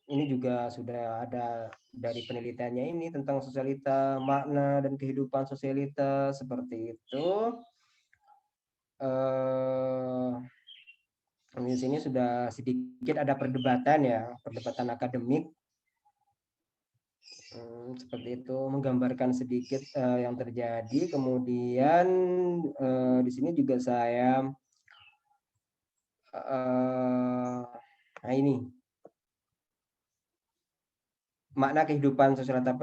Ini juga sudah ada dari penelitiannya ini tentang sosialita, makna dan kehidupan sosialita seperti itu. Di sini sudah sedikit ada perdebatan ya, perdebatan akademik. Seperti itu, menggambarkan sedikit yang terjadi. Kemudian di sini juga saya nah ini makna kehidupan sosialita,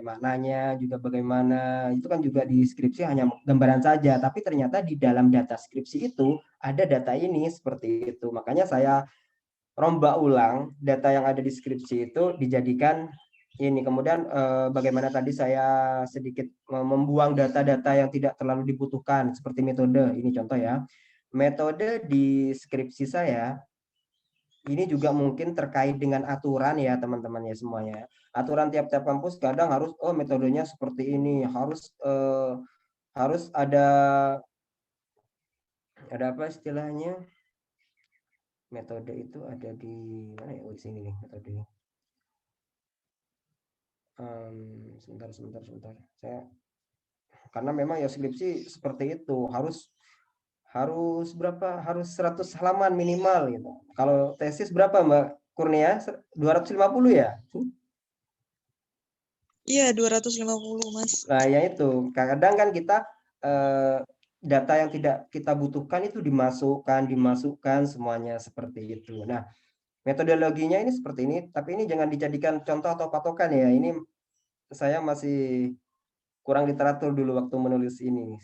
maknanya juga bagaimana, itu kan juga di skripsi hanya gambaran saja, tapi ternyata di dalam data skripsi itu ada data ini seperti itu. Makanya saya rombak ulang data yang ada di skripsi itu dijadikan ini. Kemudian bagaimana tadi saya sedikit membuang data-data yang tidak terlalu dibutuhkan seperti metode. Ini contoh ya. Metode di skripsi saya ini juga mungkin terkait dengan aturan ya teman-teman ya semuanya. Aturan tiap-tiap kampus kadang harus metodenya seperti ini, harus ada apa istilahnya? Metode itu ada di mana ya? Oh, di sini nih metode. Sebentar. Saya karena memang ya skripsi seperti itu harus berapa? Harus 100 halaman minimal gitu. Kalau tesis berapa Mbak Kurnia? 250 ya? Iya, 250 Mas. Nah, ya itu. Kadang kan kita data yang tidak kita butuhkan itu dimasukkan semuanya seperti itu. Nah, metodologinya ini seperti ini, tapi ini jangan dijadikan contoh atau patokan ya. Ini saya masih kurang literatur dulu waktu menulis ini.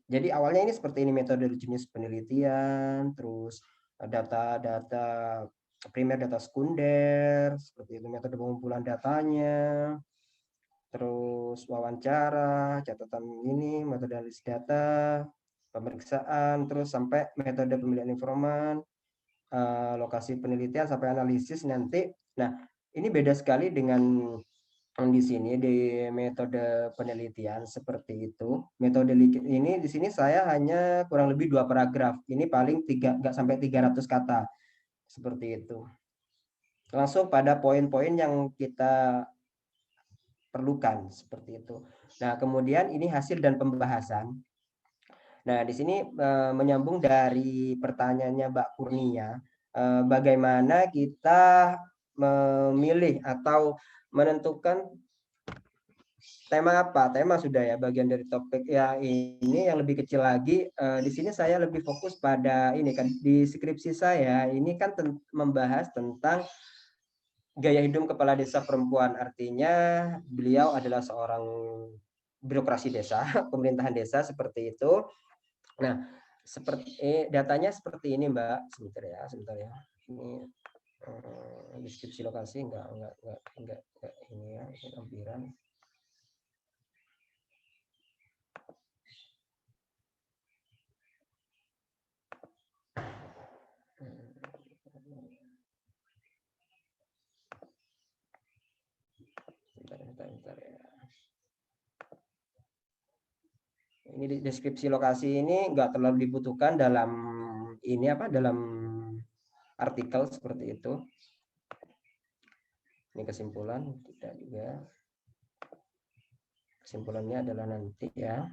Jadi awalnya ini seperti ini, metode jenis penelitian, terus data-data primer, data sekunder, seperti itu, metode pengumpulan datanya, terus wawancara, catatan ini, metode analisis data, pemeriksaan, terus sampai metode pemilihan informan, lokasi penelitian sampai analisis nanti. Nah, ini beda sekali dengan di sini di metode penelitian seperti itu. Metode ini di sini saya hanya kurang lebih 2 paragraf. Ini paling nggak sampai 300 kata. Seperti itu. Langsung pada poin-poin yang kita perlukan seperti itu. Nah, kemudian ini hasil dan pembahasan. Nah, di sini menyambung dari pertanyaannya Mbak Kurnia, bagaimana kita memilih atau menentukan tema apa? Tema sudah ya, bagian dari topik ya. Ini yang lebih kecil lagi. Di sini saya lebih fokus pada ini kan, di skripsi saya ini kan membahas tentang gaya hidup kepala desa perempuan. Artinya beliau adalah seorang birokrasi desa, pemerintahan desa seperti itu. Nah, seperti datanya seperti ini Mbak. Sebentar ya. Ini deskripsi lokasi enggak ini ya, ini lampiran. Bentar ya. Ini deskripsi lokasi ini enggak terlalu dibutuhkan dalam ini apa, dalam artikel seperti itu. Ini kesimpulan tidak juga. Kesimpulannya adalah nanti ya.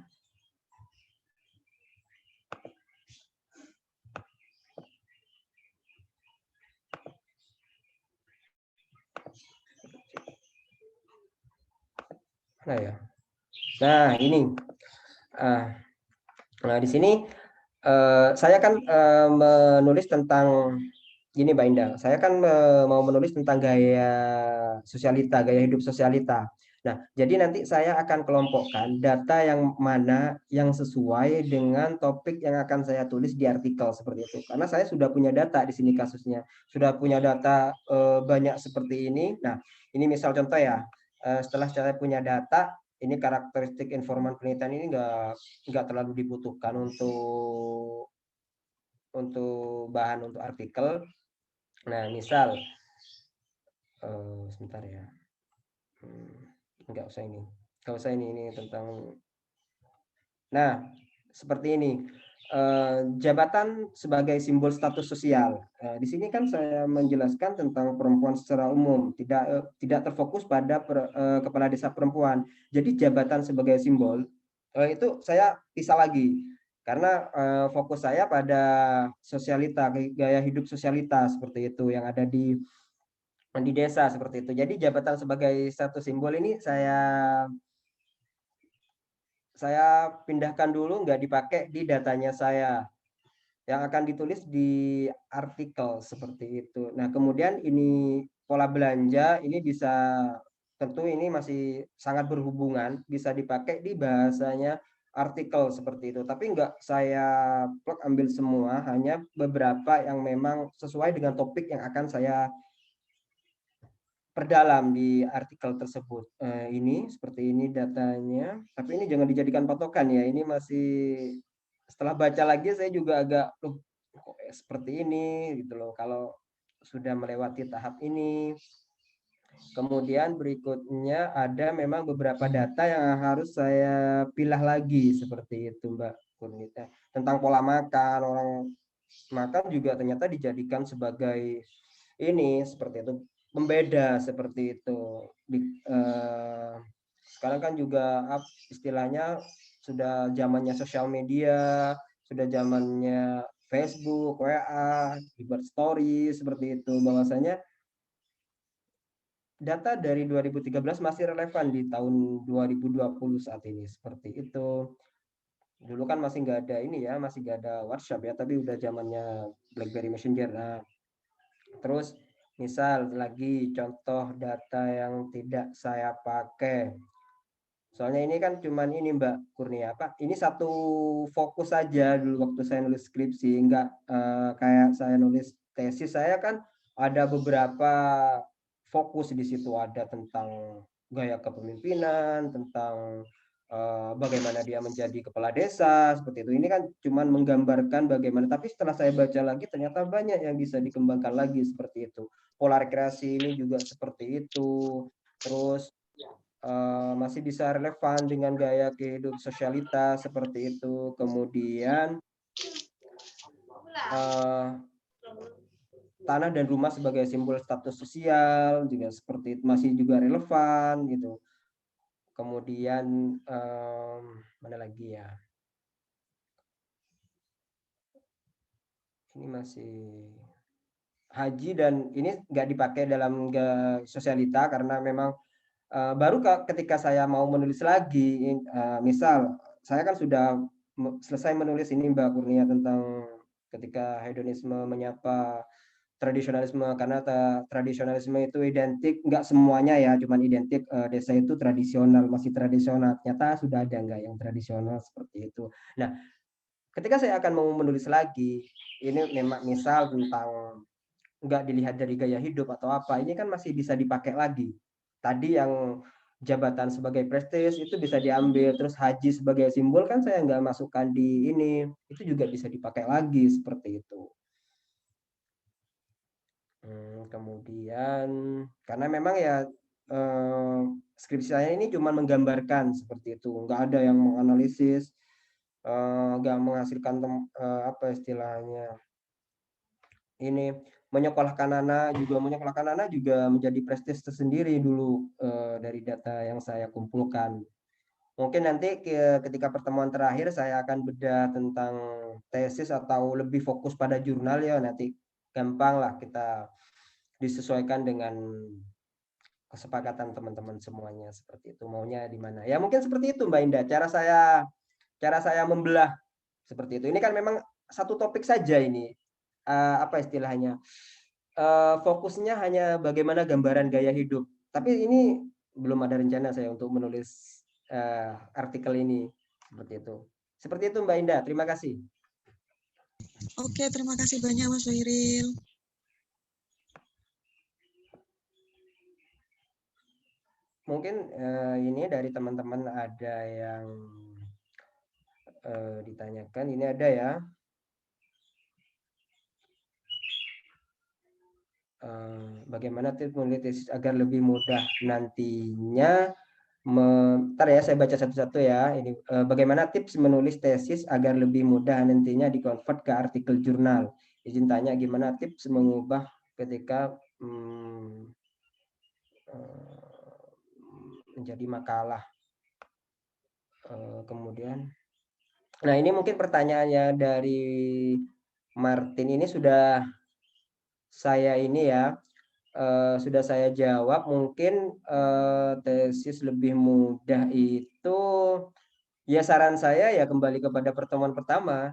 Nah ya. Nah ini. Nah di sini saya kan menulis tentang gini Mbak Indah. Saya kan mau menulis tentang gaya sosialita, gaya hidup sosialita. Nah, jadi nanti saya akan kelompokkan data yang mana yang sesuai dengan topik yang akan saya tulis di artikel seperti itu. Karena saya sudah punya data di sini kasusnya. Sudah punya data banyak seperti ini. Nah, ini misal contoh ya. Setelah saya punya data, ini karakteristik informan penelitian ini nggak terlalu dibutuhkan untuk bahan untuk artikel. Nah, misal sebentar ya, nggak usah ini tentang. Nah, seperti ini. Jabatan sebagai simbol status sosial. Di sini kan saya menjelaskan tentang perempuan secara umum, tidak terfokus pada kepala desa perempuan. Jadi jabatan sebagai simbol itu saya pisah lagi, karena fokus saya pada sosialita, gaya hidup sosialita seperti itu yang ada di desa seperti itu. Jadi jabatan sebagai status simbol ini saya pindahkan dulu, nggak dipakai di datanya saya, yang akan ditulis di artikel seperti itu. Nah, kemudian ini pola belanja ini bisa, tentu ini masih sangat berhubungan, bisa dipakai di bahasanya artikel seperti itu. Tapi nggak saya plug ambil semua, hanya beberapa yang memang sesuai dengan topik yang akan saya perdalam di artikel tersebut. Ini seperti ini datanya, tapi ini jangan dijadikan patokan ya. Ini masih, setelah baca lagi saya juga agak kok seperti ini gitu loh kalau sudah melewati tahap ini. Kemudian berikutnya ada memang beberapa data yang harus saya pilah lagi seperti itu, Mbak Kurnia. Tentang pola makan, orang makan juga ternyata dijadikan sebagai ini seperti itu, pembeda seperti itu. Sekarang kan juga istilahnya sudah zamannya sosial media, sudah zamannya Facebook, WA, dibuat story seperti itu. Bahwasanya data dari 2013 masih relevan di tahun 2020 saat ini seperti itu. Dulu kan masih nggak ada ini ya, masih nggak ada WhatsApp ya, tapi udah zamannya BlackBerry Messenger. Nah, terus misal lagi contoh data yang tidak saya pakai. Soalnya ini kan cuman ini Mbak Kurnia, ini satu fokus saja dulu waktu saya nulis skripsi, enggak kayak saya nulis tesis. Saya kan ada beberapa fokus di situ, ada tentang gaya kepemimpinan, tentang bagaimana dia menjadi kepala desa seperti itu. Ini kan cuman menggambarkan bagaimana, tapi setelah saya baca lagi ternyata banyak yang bisa dikembangkan lagi seperti itu. Pola rekreasi ini juga seperti itu. Terus masih bisa relevan dengan gaya kehidupan sosialitas seperti itu. Kemudian tanah dan rumah sebagai simbol status sosial juga seperti itu, masih juga relevan gitu. Kemudian mana lagi ya? Ini masih haji, dan ini nggak dipakai dalam sosialita karena memang baru ketika saya mau menulis lagi, misal saya kan sudah selesai menulis ini Mbak Kurnia tentang ketika hedonisme menyapa tradisionalisme, karena tradisionalisme itu identik, nggak semuanya ya, cuman identik desa itu tradisional, masih tradisional. Ternyata sudah ada nggak yang tradisional seperti itu. Nah, ketika saya akan mau menulis lagi, ini memang misal tentang nggak dilihat dari gaya hidup atau apa, ini kan masih bisa dipakai lagi. Tadi yang jabatan sebagai prestis itu bisa diambil, terus haji sebagai simbol kan saya nggak masukkan di ini, itu juga bisa dipakai lagi seperti itu. Kemudian karena memang ya skripsi saya ini cuma menggambarkan seperti itu, nggak ada yang menganalisis, nggak menghasilkan apa istilahnya ini, menyekolahkan anak juga menjadi prestis tersendiri dulu dari data yang saya kumpulkan. Mungkin nanti ketika pertemuan terakhir saya akan bedah tentang tesis atau lebih fokus pada jurnal ya, nanti gampang lah kita disesuaikan dengan kesepakatan teman-teman semuanya seperti itu, maunya di mana. Ya mungkin seperti itu Mbak Indah, cara saya membelah seperti itu. Ini kan memang satu topik saja ini. Apa istilahnya? Fokusnya hanya bagaimana gambaran gaya hidup. Tapi ini belum ada rencana saya untuk menulis artikel ini seperti itu. Seperti itu Mbak Indah, terima kasih. Oke, terima kasih banyak Mas Wairil. mungkin ini dari teman-teman ada yang ditanyakan. Ini ada ya. Bagaimana tips menulis tesis agar lebih mudah nantinya? Ntar ya, saya baca satu-satu ya. Ini bagaimana tips menulis tesis agar lebih mudah nantinya dikonvert ke artikel jurnal. Izin tanya, gimana tips mengubah ketika menjadi makalah. Kemudian, nah ini mungkin pertanyaannya dari Martin ini sudah saya ini ya, sudah saya jawab. Mungkin tesis lebih mudah itu, ya saran saya ya kembali kepada pertemuan pertama.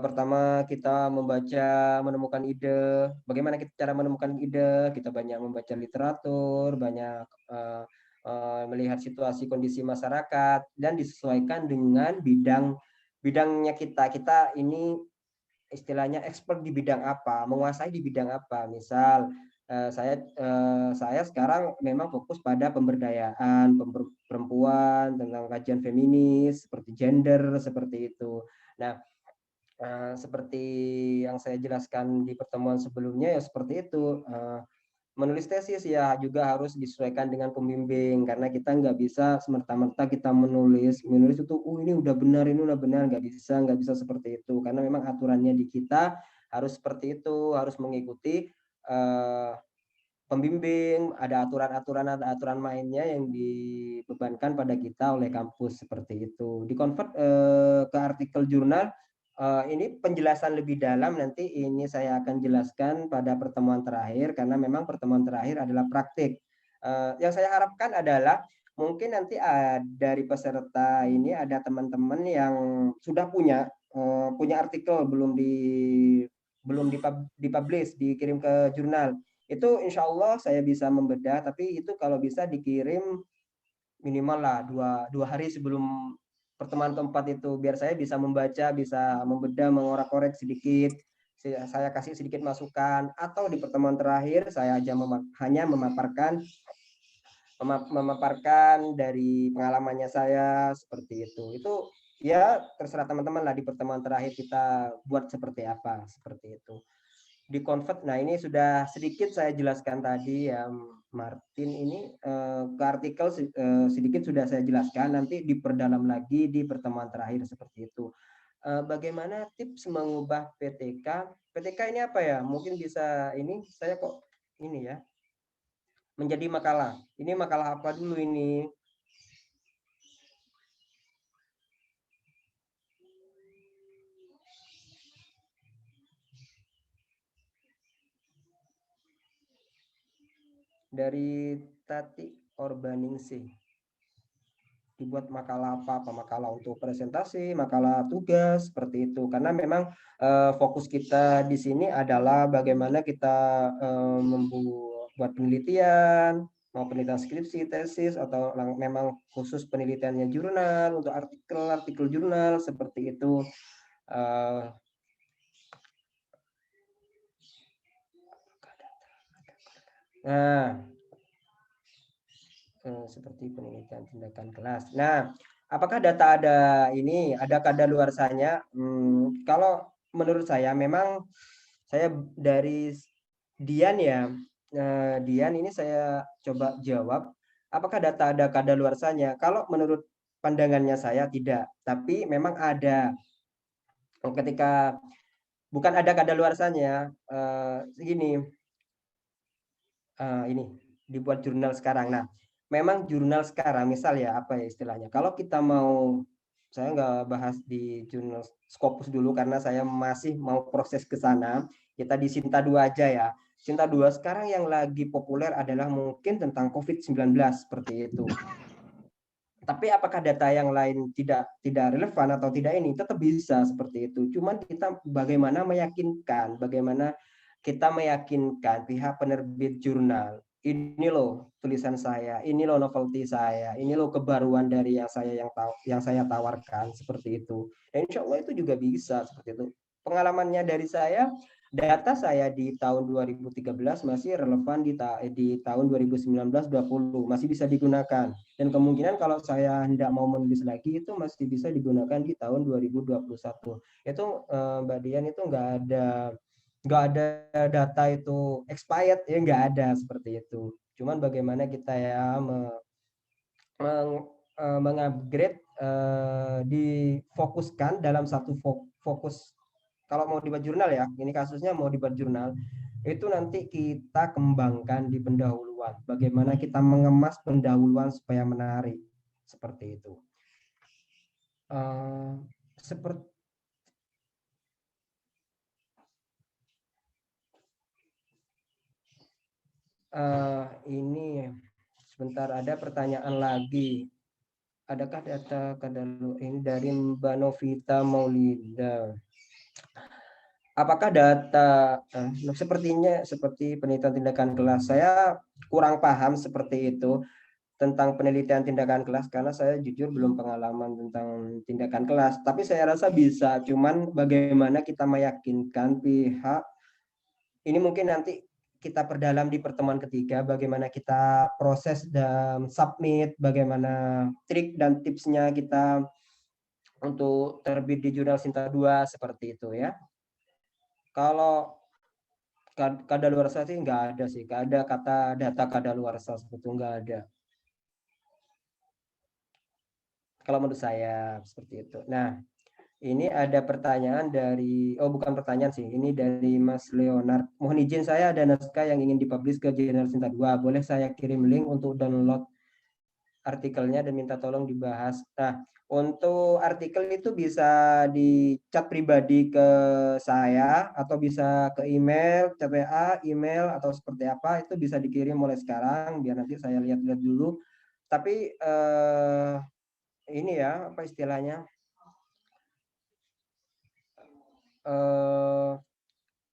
Pertama kita menemukan ide, bagaimana kita cara menemukan ide, kita banyak membaca literatur, banyak melihat situasi kondisi masyarakat, dan disesuaikan dengan bidangnya kita ini istilahnya expert di bidang apa, menguasai di bidang apa. Misal saya sekarang memang fokus pada pemberdayaan perempuan, tentang kajian feminis, seperti gender, seperti itu. Nah, seperti yang saya jelaskan di pertemuan sebelumnya ya seperti itu. Menulis tesis ya juga harus disesuaikan dengan pembimbing, karena kita nggak bisa semerta-merta kita menulis itu ini udah benar, nggak bisa seperti itu, karena memang aturannya di kita harus seperti itu, harus mengikuti pembimbing, ada aturan mainnya yang dibebankan pada kita oleh kampus, seperti itu. Dikonvert ke artikel jurnal, ini penjelasan lebih dalam nanti ini saya akan jelaskan pada pertemuan terakhir, karena memang pertemuan terakhir adalah praktik. Yang saya harapkan adalah mungkin nanti dari peserta ini ada teman-teman yang sudah punya artikel belum dipublish, dikirim ke jurnal. Itu insya Allah saya bisa membedah, tapi itu kalau bisa dikirim minimal lah dua hari sebelum pertemuan keempat itu, biar saya bisa membaca, bisa membedah, mengorak-korek sedikit, saya kasih sedikit masukan, atau di pertemuan terakhir saya hanya memaparkan dari pengalamannya saya, seperti itu ya terserah teman-teman lah, di pertemuan terakhir kita buat seperti apa, seperti itu. Di convert, nah ini sudah sedikit saya jelaskan tadi ya Martin, ini ke artikel sedikit sudah saya jelaskan, nanti diperdalam lagi di pertemuan terakhir, seperti itu. Bagaimana tips mengubah PTK? PTK ini apa ya? Mungkin bisa ini saya kok ini ya menjadi makalah. Ini makalah apa dulu ini? Dari Tati Orbaningsih. Dibuat makalah apa makalah untuk presentasi, makalah tugas, seperti itu, karena memang fokus kita di sini adalah bagaimana kita membuat penelitian, mau penelitian skripsi, tesis, atau memang khusus penelitiannya jurnal, untuk artikel jurnal, seperti itu. Nah, seperti penelitian tindakan kelas. Nah, apakah data ada ini, ada kadaluarsanya? Kalau menurut saya memang saya dari Dian ya, Dian ini saya coba jawab, apakah data ada kadaluarsanya? Kalau menurut pandangannya saya tidak, tapi memang ada. Ketika bukan ada kadaluarsanya, segini, ini dibuat jurnal sekarang. Nah, memang jurnal sekarang, misal ya apa ya istilahnya, kalau kita mau, saya nggak bahas di jurnal Scopus dulu karena saya masih mau proses ke sana, kita di Sinta 2 aja ya. Sinta 2 sekarang yang lagi populer adalah mungkin tentang COVID-19, seperti itu. Tapi apakah data yang lain tidak relevan atau tidak, ini tetap bisa seperti itu. Cuman kita bagaimana kita meyakinkan pihak penerbit jurnal, ini loh tulisan saya, ini loh novelty saya, ini loh kebaruan dari yang saya tawarkan, seperti itu. Dan insya Allah itu juga bisa seperti itu. Pengalamannya dari saya, data saya di tahun 2013 masih relevan di tahun 2019-20, masih bisa digunakan. Dan kemungkinan kalau saya tidak mau menulis lagi itu masih bisa digunakan di tahun 2021. Itu Mbak Dian itu nggak ada data itu expired ya, nggak ada seperti itu. Cuman bagaimana kita ya mengupgrade, difokuskan dalam satu fokus. Kalau mau dibuat jurnal ya, ini kasusnya mau dibuat jurnal, itu nanti kita kembangkan di pendahuluan. Bagaimana kita mengemas pendahuluan supaya menarik, seperti itu. Seperti ini sebentar, ada pertanyaan lagi. Adakah data kadang ini dari Mbak Novita Maulida? Apakah data sepertinya seperti penelitian tindakan kelas? Saya kurang paham seperti itu tentang penelitian tindakan kelas karena saya jujur belum pengalaman tentang tindakan kelas. Tapi saya rasa bisa. Cuman bagaimana kita meyakinkan pihak ini, mungkin nanti kita perdalam di pertemuan ketiga, bagaimana kita proses dan submit, bagaimana trik dan tipsnya kita untuk terbit di jurnal Sinta 2 seperti itu ya. Kalau kadaluarsa sih nggak ada sih, nggak ada kata data kadaluarsa seperti itu, nggak ada. Kalau menurut saya seperti itu. Nah, ini ada pertanyaan dari, bukan pertanyaan sih, ini dari Mas Leonard. Mohon izin, saya ada naskah yang ingin dipublish ke jurnal Sinta 2. Boleh saya kirim link untuk download artikelnya dan minta tolong dibahas. Nah, untuk artikel itu bisa di chat pribadi ke saya atau bisa ke email, chat WA, email atau seperti apa, itu bisa dikirim mulai sekarang biar nanti saya lihat-lihat dulu. Tapi ini ya, apa istilahnya?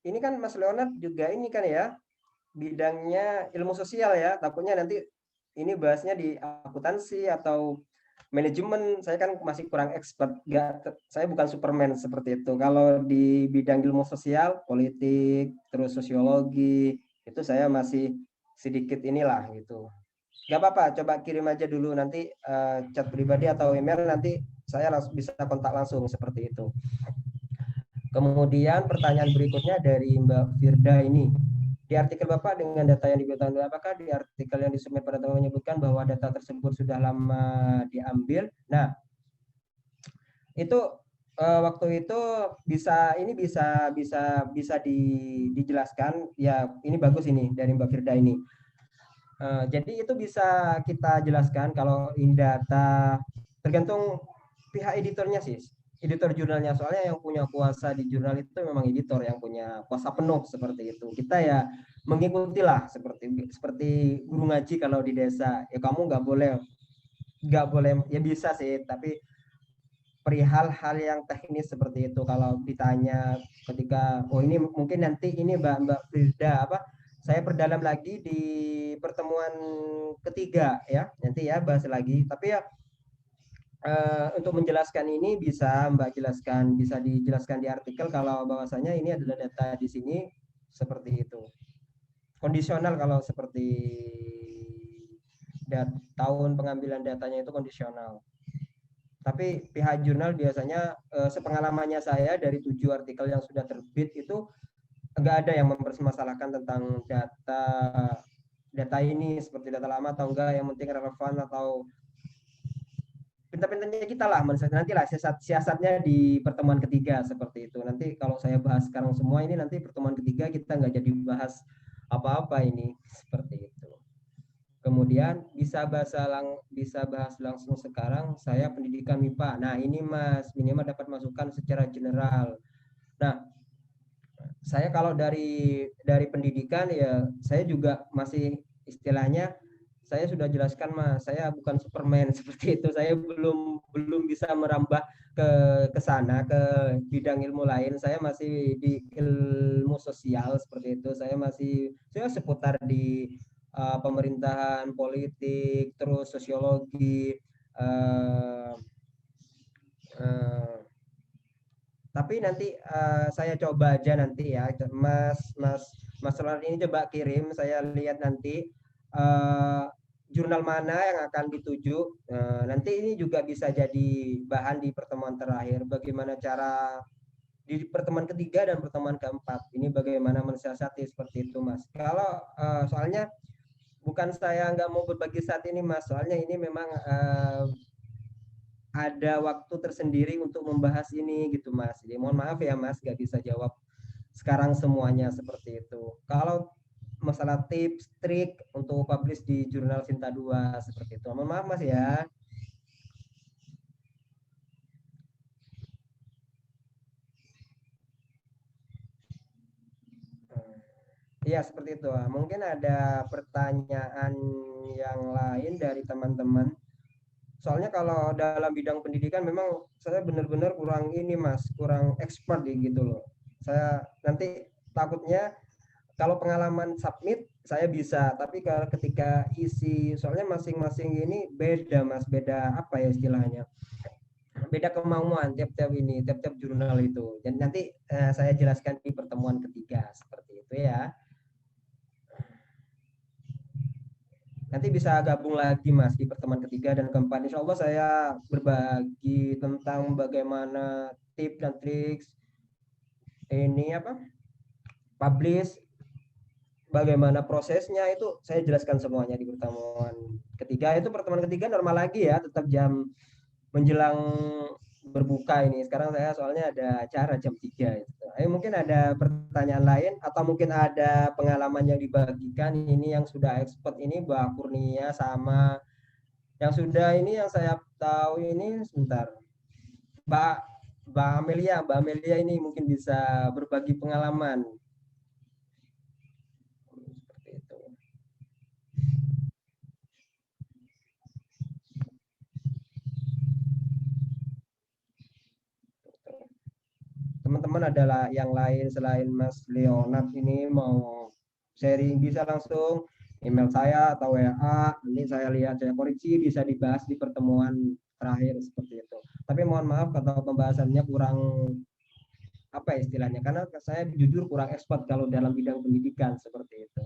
Ini kan Mas Leonard juga ini kan ya, bidangnya ilmu sosial ya, takutnya nanti ini bahasnya di akuntansi atau manajemen. Saya kan masih kurang expert, saya bukan Superman seperti itu. Kalau di bidang ilmu sosial, politik, terus sosiologi, itu saya masih sedikit inilah gitu. Gak apa-apa, coba kirim aja dulu nanti chat pribadi atau email, nanti saya langsung bisa kontak langsung seperti itu. Kemudian pertanyaan berikutnya dari Mbak Firda ini. Di artikel Bapak dengan data yang diberikan, apakah di artikel yang disubmit pada teman menyebutkan bahwa data tersebut sudah lama diambil? Nah, itu waktu itu bisa dijelaskan ya. Ini bagus ini dari Mbak Firda ini. Jadi itu bisa kita jelaskan kalau ini data, tergantung pihak editornya sih, editor jurnalnya, soalnya yang punya kuasa di jurnal itu memang editor yang punya kuasa penuh seperti itu. Kita ya mengikuti lah seperti guru ngaji kalau di desa ya, kamu nggak boleh ya, bisa sih, tapi perihal hal yang teknis seperti itu kalau ditanya ketika ini mungkin nanti ini Mbak Firda saya perdalam lagi di pertemuan ketiga ya, nanti ya bahas lagi. Tapi ya untuk menjelaskan ini bisa Mbak jelaskan, bisa dijelaskan di artikel kalau bahwasanya ini adalah data di sini seperti itu. Kondisional kalau seperti tahun pengambilan datanya itu kondisional. Tapi pihak jurnal biasanya sepengalamannya saya dari 7 artikel yang sudah terbit itu enggak ada yang mempermasalahkan tentang data ini seperti data lama atau enggak, yang penting relevan atau pintar-pintarnya kita lah, nanti lah siasatnya di pertemuan ketiga seperti itu. Nanti kalau saya bahas sekarang semua ini, nanti pertemuan ketiga kita nggak jadi bahas apa-apa ini seperti itu. Kemudian bisa bahas langsung sekarang, saya pendidikan MIPA. Nah ini Mas, minimal dapat masukan secara general. Nah saya kalau dari pendidikan ya, saya juga masih istilahnya, saya sudah jelaskan Mas, saya bukan Superman seperti itu. Saya belum bisa merambah ke sana, ke bidang ilmu lain. Saya masih di ilmu sosial seperti itu. Saya seputar di pemerintahan, politik, terus sosiologi. Tapi Tapi nanti saya coba aja nanti ya, Mas Ronald ini coba kirim, saya lihat nanti jurnal mana yang akan dituju. Nanti ini juga bisa jadi bahan di pertemuan terakhir, bagaimana cara di pertemuan ketiga dan pertemuan keempat. Ini bagaimana mensiasati seperti itu, Mas. Kalau soalnya bukan saya nggak mau berbagi saat ini, Mas. Soalnya ini memang ada waktu tersendiri untuk membahas ini gitu, Mas. Jadi mohon maaf ya, Mas, nggak bisa jawab sekarang semuanya seperti itu. Kalau masalah tips, trik untuk publish di jurnal Sinta 2 seperti itu. Mohon maaf, Mas ya. Iya, seperti itu. Mungkin ada pertanyaan yang lain dari teman-teman. Soalnya kalau dalam bidang pendidikan memang saya benar-benar kurang ini, Mas, kurang expert gitu loh. Saya nanti takutnya kalau pengalaman submit saya bisa, tapi kalau ketika isi soalnya masing-masing ini beda, Mas, beda apa ya istilahnya? Beda kemauan tiap-tiap ini, tiap-tiap jurnal itu. Dan nanti saya jelaskan di pertemuan ketiga seperti itu ya. Nanti bisa gabung lagi, Mas, di pertemuan ketiga dan keempat. Insya Allah saya berbagi tentang bagaimana tips dan trik ini publish, bagaimana prosesnya itu saya jelaskan semuanya di pertemuan ketiga. Itu pertemuan ketiga normal lagi ya, tetap jam menjelang berbuka ini. Sekarang saya soalnya ada acara jam 3 itu. Mungkin ada pertanyaan lain atau mungkin ada pengalaman yang dibagikan ini yang sudah expert ini Mbak Kurnia sama yang sudah ini yang saya tahu ini sebentar. Mbak Mbak Amelia ini mungkin bisa berbagi pengalaman. Seperti itu. Teman-teman adalah yang lain selain Mas Leonard ini mau sharing bisa langsung email saya atau WA, nanti saya lihat saya koreksi bisa dibahas di pertemuan terakhir seperti itu. Tapi mohon maaf kalau pembahasannya kurang apa istilahnya karena saya jujur kurang expert kalau dalam bidang pendidikan seperti itu.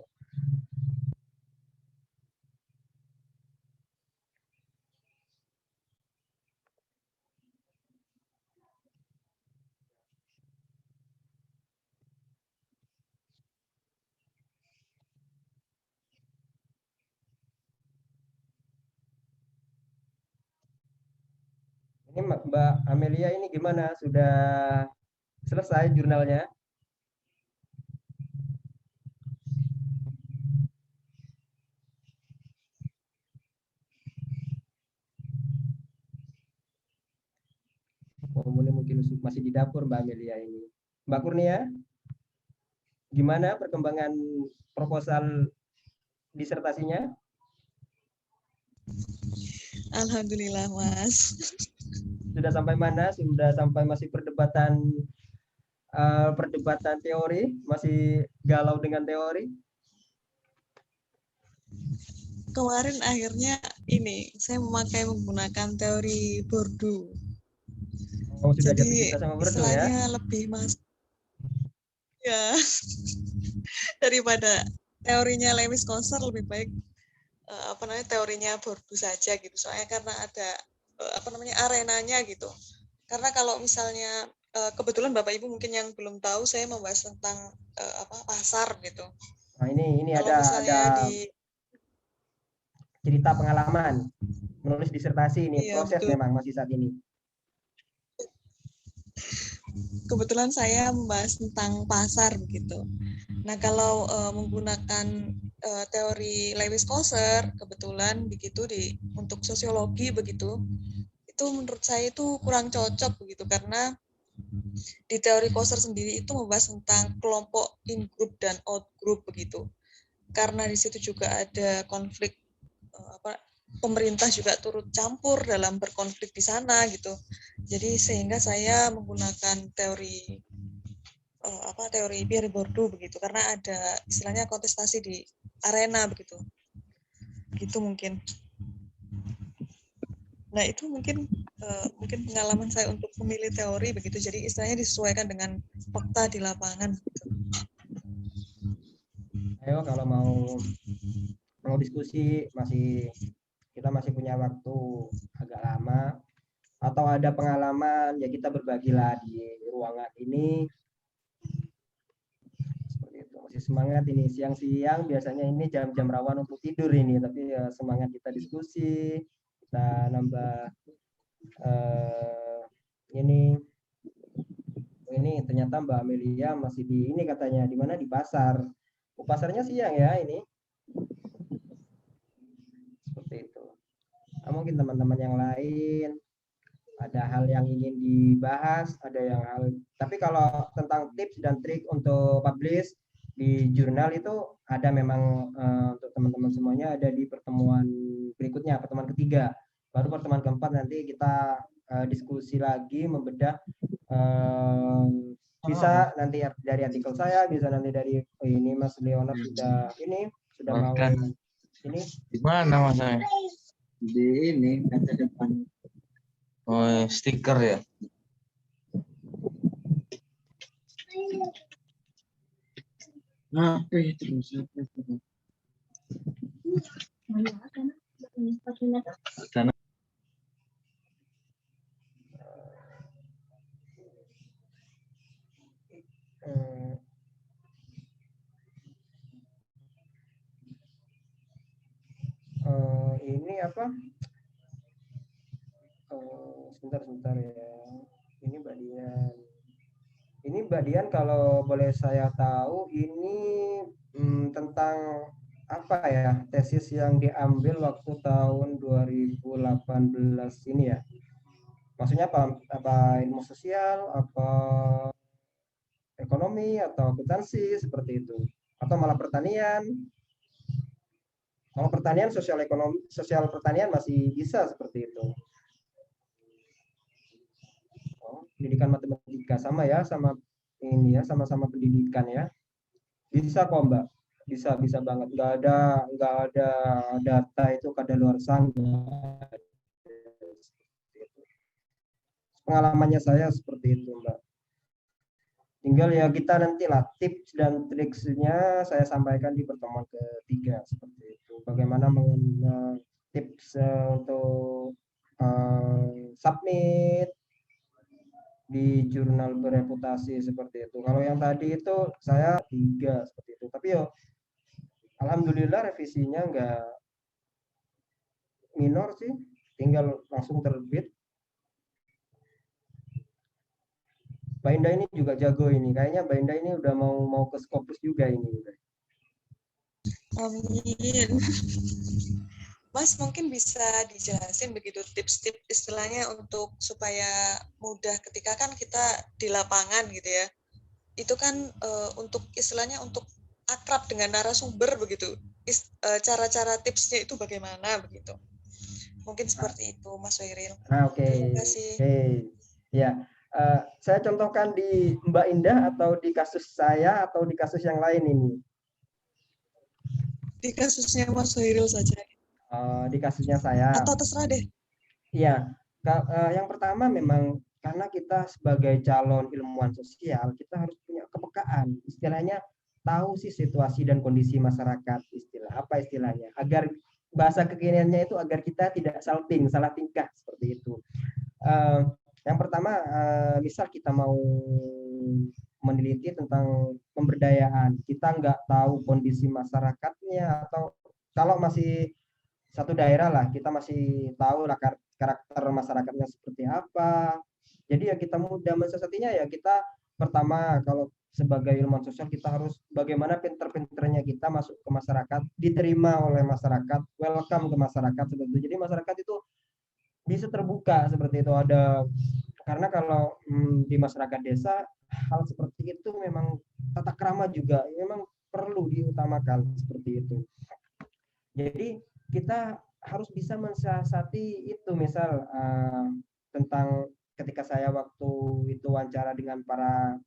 Ini Mbak Amelia ini gimana? Sudah selesai jurnalnya? Oh, mungkin masih di dapur Mbak Amelia ini. Mbak Kurnia, gimana perkembangan proposal disertasinya? Alhamdulillah, Mas. Sudah sampai mana? Sudah sampai masih perdebatan teori? Masih galau dengan teori? Kemarin akhirnya ini saya menggunakan teori Bourdieu. Oh, sudah jatuh Jadi cinta sama Bourdieu ya? istilahnya lebih ya daripada teorinya Lewis-Coser lebih baik teorinya Bourdieu saja gitu. Soalnya karena ada arenanya gitu. Karena kalau misalnya kebetulan Bapak Ibu mungkin yang belum tahu saya membahas tentang pasar gitu. Nah, ini kalau ada di cerita pengalaman menulis disertasi ini iya, proses betul. memang masih saat ini. Kebetulan saya membahas tentang pasar begitu. Nah, kalau menggunakan teori Lewis-Coser kebetulan begitu untuk sosiologi begitu, itu menurut saya itu kurang cocok begitu karena di teori Coser sendiri itu membahas tentang kelompok in group dan out group begitu. Karena di situ juga ada konflik pemerintah juga turut campur dalam berkonflik di sana gitu. Jadi sehingga saya menggunakan teori Pierre Bourdieu begitu karena ada istilahnya kontestasi di arena begitu. Gitu mungkin. Nah, itu mungkin mungkin pengalaman saya untuk memilih teori begitu. Jadi istilahnya disesuaikan dengan fakta di lapangan. Ayo kalau mau diskusi kita masih punya waktu agak lama atau ada pengalaman ya kita berbagilah di ruangan ini seperti itu. Masih semangat ini siang-siang biasanya ini jam-jam rawan untuk tidur ini tapi ya semangat kita diskusi kita nambah ini ternyata Mbak Amelia masih di ini katanya di mana di pasar. Pasarnya siang ya ini seperti itu. Nah, mungkin teman-teman yang lain ada hal yang ingin dibahas, ada yang hal. Tapi kalau tentang tips dan trik untuk publish di jurnal itu ada memang untuk teman-teman semuanya ada di pertemuan berikutnya, pertemuan ketiga. Baru pertemuan keempat nanti kita diskusi lagi membedah bisa nanti dari artikel saya, bisa nanti dari ini Mas Leonard sudah mau ini di mana Mas saya? Di ini kaca depan. Oh, stiker ya. Nah, terus. ini apa? Sebentar ya. Ini Mbak Dian. Ini Mbak Dian kalau boleh saya tahu ini tentang apa ya tesis yang diambil waktu tahun 2018 ini ya? Maksudnya apa ilmu sosial, apa ekonomi atau akuntansi seperti itu? Atau malah pertanian? Kalau pertanian sosial pertanian masih bisa seperti itu. Pendidikan matematika sama ya, sama ini ya, sama-sama pendidikan ya. Bisa kok Mbak, bisa banget. Nggak ada data itu kadaluarsa. Pengalamannya saya seperti itu Mbak. Tinggal ya kita nanti lah tips dan triksnya saya sampaikan di pertemuan ketiga seperti itu. Bagaimana tips untuk submit di jurnal bereputasi seperti itu. Kalau yang tadi itu saya 3 seperti itu. Tapi yo alhamdulillah revisinya enggak minor sih, tinggal langsung terbit. Mbak Indah ini juga jago ini. Kayaknya Mbak Indah ini udah mau ke Scopus juga ini. Amin. Mas mungkin bisa dijelasin begitu tips-tips istilahnya untuk supaya mudah ketika kan kita di lapangan gitu ya. Itu kan untuk istilahnya untuk akrab dengan narasumber begitu. Cara-cara tipsnya itu bagaimana begitu. Mungkin seperti itu Mas Wairil. Oke. Terima kasih. Ya. Saya contohkan di Mbak Indah atau di kasus saya atau di kasus yang lain ini? Di kasusnya Mas Wairil saja. Di kasusnya saya. Atau terserah deh. Iya. Yang pertama memang karena kita sebagai calon ilmuwan sosial, kita harus punya kepekaan. Istilahnya tahu sih situasi dan kondisi masyarakat. Apa istilahnya? Agar bahasa kekiniannya itu agar kita tidak salah tingkah seperti itu. Yang pertama, misal kita mau meneliti tentang pemberdayaan, kita nggak tahu kondisi masyarakatnya atau kalau masih satu daerah lah, kita masih tahu lah karakter masyarakatnya seperti apa. Jadi ya kita mudah mensiasatinya ya kita pertama kalau sebagai ilmuwan sosial kita harus bagaimana pinter-pinternya kita masuk ke masyarakat, diterima oleh masyarakat, welcome ke masyarakat seperti itu. Jadi masyarakat itu bisa terbuka seperti itu ada karena kalau di masyarakat desa hal seperti itu memang tata krama juga memang perlu diutamakan seperti itu. Jadi kita harus bisa mensiasati itu misal tentang ketika saya waktu itu wawancara dengan para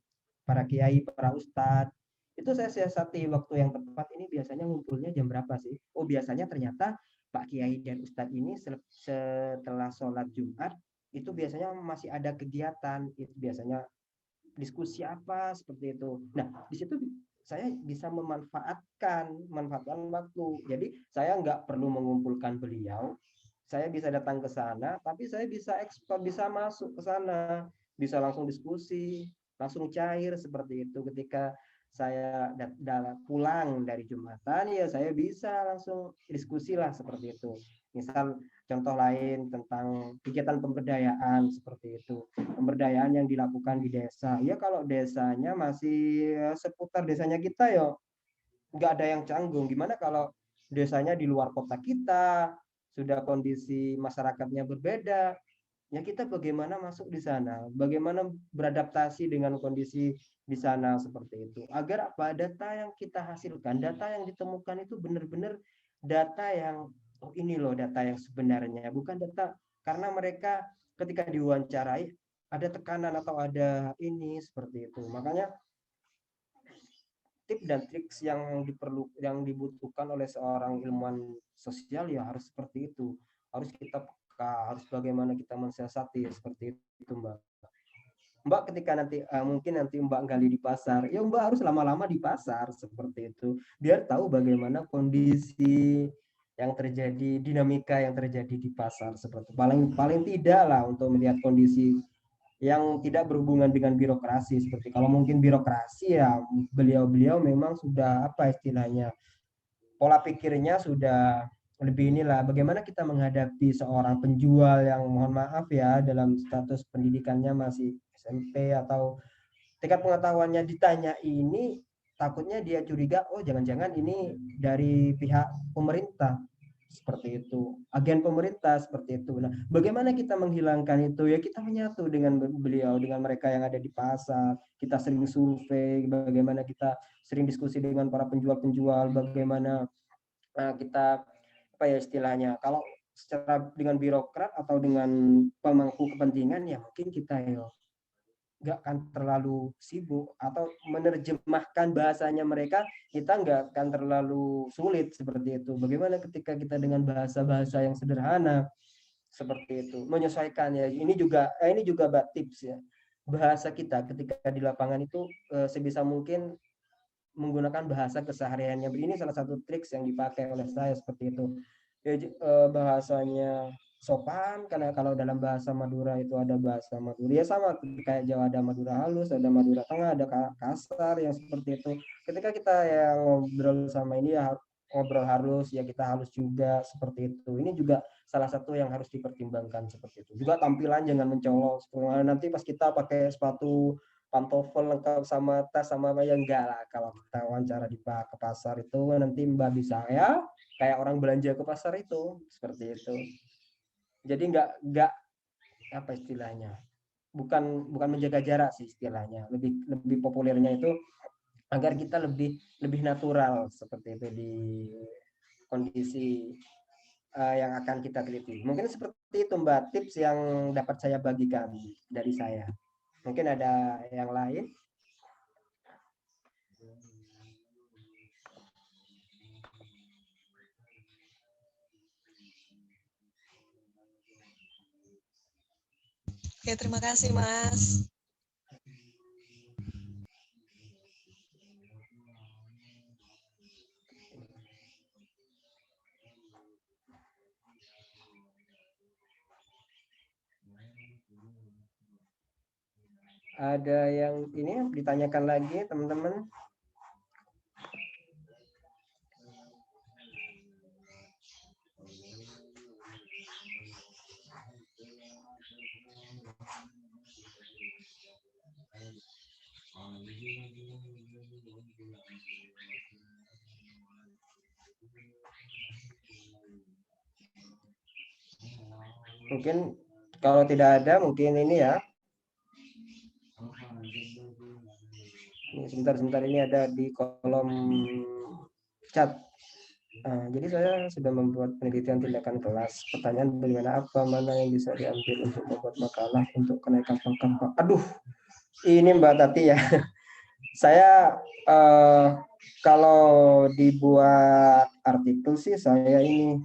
kiai, para ustadz itu saya siasati waktu yang tepat ini biasanya ngumpulnya jam berapa sih? Oh biasanya ternyata Pak Kiai dan Ustadz ini setelah sholat Jumat itu biasanya masih ada kegiatan, itu biasanya diskusi apa seperti itu. Nah, di situ saya bisa memanfaatkan waktu. Jadi saya nggak perlu mengumpulkan beliau, saya bisa datang ke sana, tapi saya bisa ekspor, bisa masuk ke sana, bisa langsung diskusi, langsung cair seperti itu. Ketika saya pulang dari Jumatan, ya saya bisa langsung diskusi lah seperti itu. Misal contoh lain tentang kegiatan pemberdayaan seperti itu. Pemberdayaan yang dilakukan di desa. Ya kalau desanya masih seputar desanya kita ya nggak ada yang canggung. Gimana kalau desanya di luar kota kita, sudah kondisi masyarakatnya berbeda, ya kita bagaimana masuk di sana, bagaimana beradaptasi dengan kondisi di sana seperti itu. Agar apa, data yang kita hasilkan, data yang ditemukan itu benar-benar data yang, oh ini loh data yang sebenarnya, bukan data karena mereka ketika diwawancarai ada tekanan atau ada ini seperti itu. Makanya tips dan trik yang dibutuhkan oleh seorang ilmuwan sosial ya harus seperti itu, harus kita peka, harus bagaimana kita mensiasati seperti itu Mbak ketika nanti mungkin nanti Mbak gali di pasar, ya Mbak harus lama-lama di pasar seperti itu biar tahu bagaimana kondisi yang terjadi, dinamika yang terjadi di pasar seperti paling tidak lah untuk melihat kondisi yang tidak berhubungan dengan birokrasi. Seperti kalau mungkin birokrasi ya beliau-beliau memang sudah apa istilahnya, pola pikirnya sudah lebih inilah bagaimana kita menghadapi seorang penjual yang mohon maaf ya dalam status pendidikannya masih SMP atau tingkat pengetahuannya ditanya ini, takutnya dia curiga oh jangan-jangan ini dari pihak pemerintah seperti itu, agen pemerintah seperti itu. Nah, bagaimana kita menghilangkan itu ya, kita menyatu dengan beliau, dengan mereka yang ada di pasar, kita sering survei, bagaimana kita sering diskusi dengan para penjual-penjual, bagaimana kita apa ya istilahnya, kalau secara dengan birokrat atau dengan pemangku kepentingan ya mungkin kita ya nggak akan terlalu sibuk atau menerjemahkan bahasanya mereka, kita nggak akan terlalu sulit seperti itu. Bagaimana ketika kita dengan bahasa-bahasa yang sederhana seperti itu menyesuaikan ya, ini juga tips ya, bahasa kita ketika di lapangan itu sebisa mungkin menggunakan bahasa kesehariannya. Ini salah satu trik yang dipakai oleh saya seperti itu ya, bahasanya sopan, karena kalau dalam bahasa Madura itu ada bahasa Madura ya sama kayak Jawa, ada Madura halus, ada Madura tengah, ada kasar yang seperti itu. Ketika kita yang ngobrol sama ini ya ngobrol halus ya kita halus juga seperti itu. Ini juga salah satu yang harus dipertimbangkan seperti itu. Juga tampilan jangan mencolok. Nanti pas kita pakai sepatu pantofel lengkap sama tas sama apa ya enggak lah, kalau kita wawancara ke pasar itu nanti Mbak bisa ya kayak orang belanja ke pasar itu seperti itu. Jadi enggak apa istilahnya, bukan menjaga jarak sih istilahnya, lebih populernya itu agar kita lebih natural seperti itu di kondisi yang akan kita teliti. Mungkin seperti itu Mbak tips yang dapat saya bagikan dari saya. Mungkin ada yang lain? Oke, terima kasih Mas. Ada yang ini ditanyakan lagi teman-teman? Mungkin kalau tidak ada mungkin ini ya. Sebentar ini ada di kolom chat. Jadi saya sudah membuat penelitian tindakan kelas. Pertanyaan bagaimana apa mana yang bisa diambil untuk membuat makalah untuk kenaikan pangkat. Aduh, ini Mbak Tati ya. Saya kalau dibuat artikel sih saya ini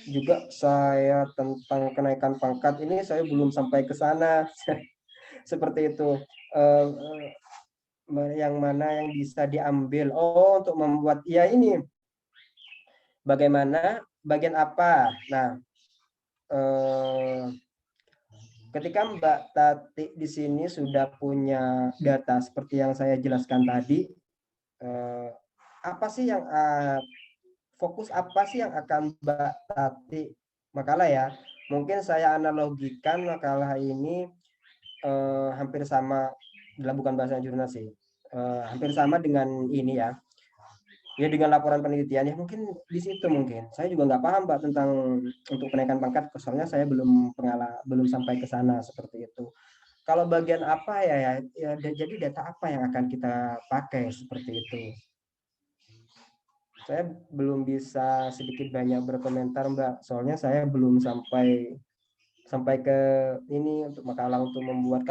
juga saya tentang kenaikan pangkat ini saya belum sampai ke sana. Seperti itu. Yang mana yang bisa diambil? Oh, untuk membuat ya ini. Bagaimana? Bagian apa? Nah, ketika Mbak Tati di sini sudah punya data seperti yang saya jelaskan tadi, apa sih yang fokus apa sih yang akan Mbak Tati makalah ya? Mungkin saya analogikan makalah ini hampir sama dalam bukan bahasa jurnal sih, hampir sama dengan ini ya. Ya dengan laporan penelitian ya mungkin di situ mungkin saya juga nggak paham Mbak tentang untuk kenaikan pangkat, soalnya saya belum sampai ke sana seperti itu. Kalau bagian apa ya jadi data apa yang akan kita pakai seperti itu. Saya belum bisa sedikit banyak berkomentar Mbak, soalnya saya belum sampai ke ini untuk makalah untuk membuat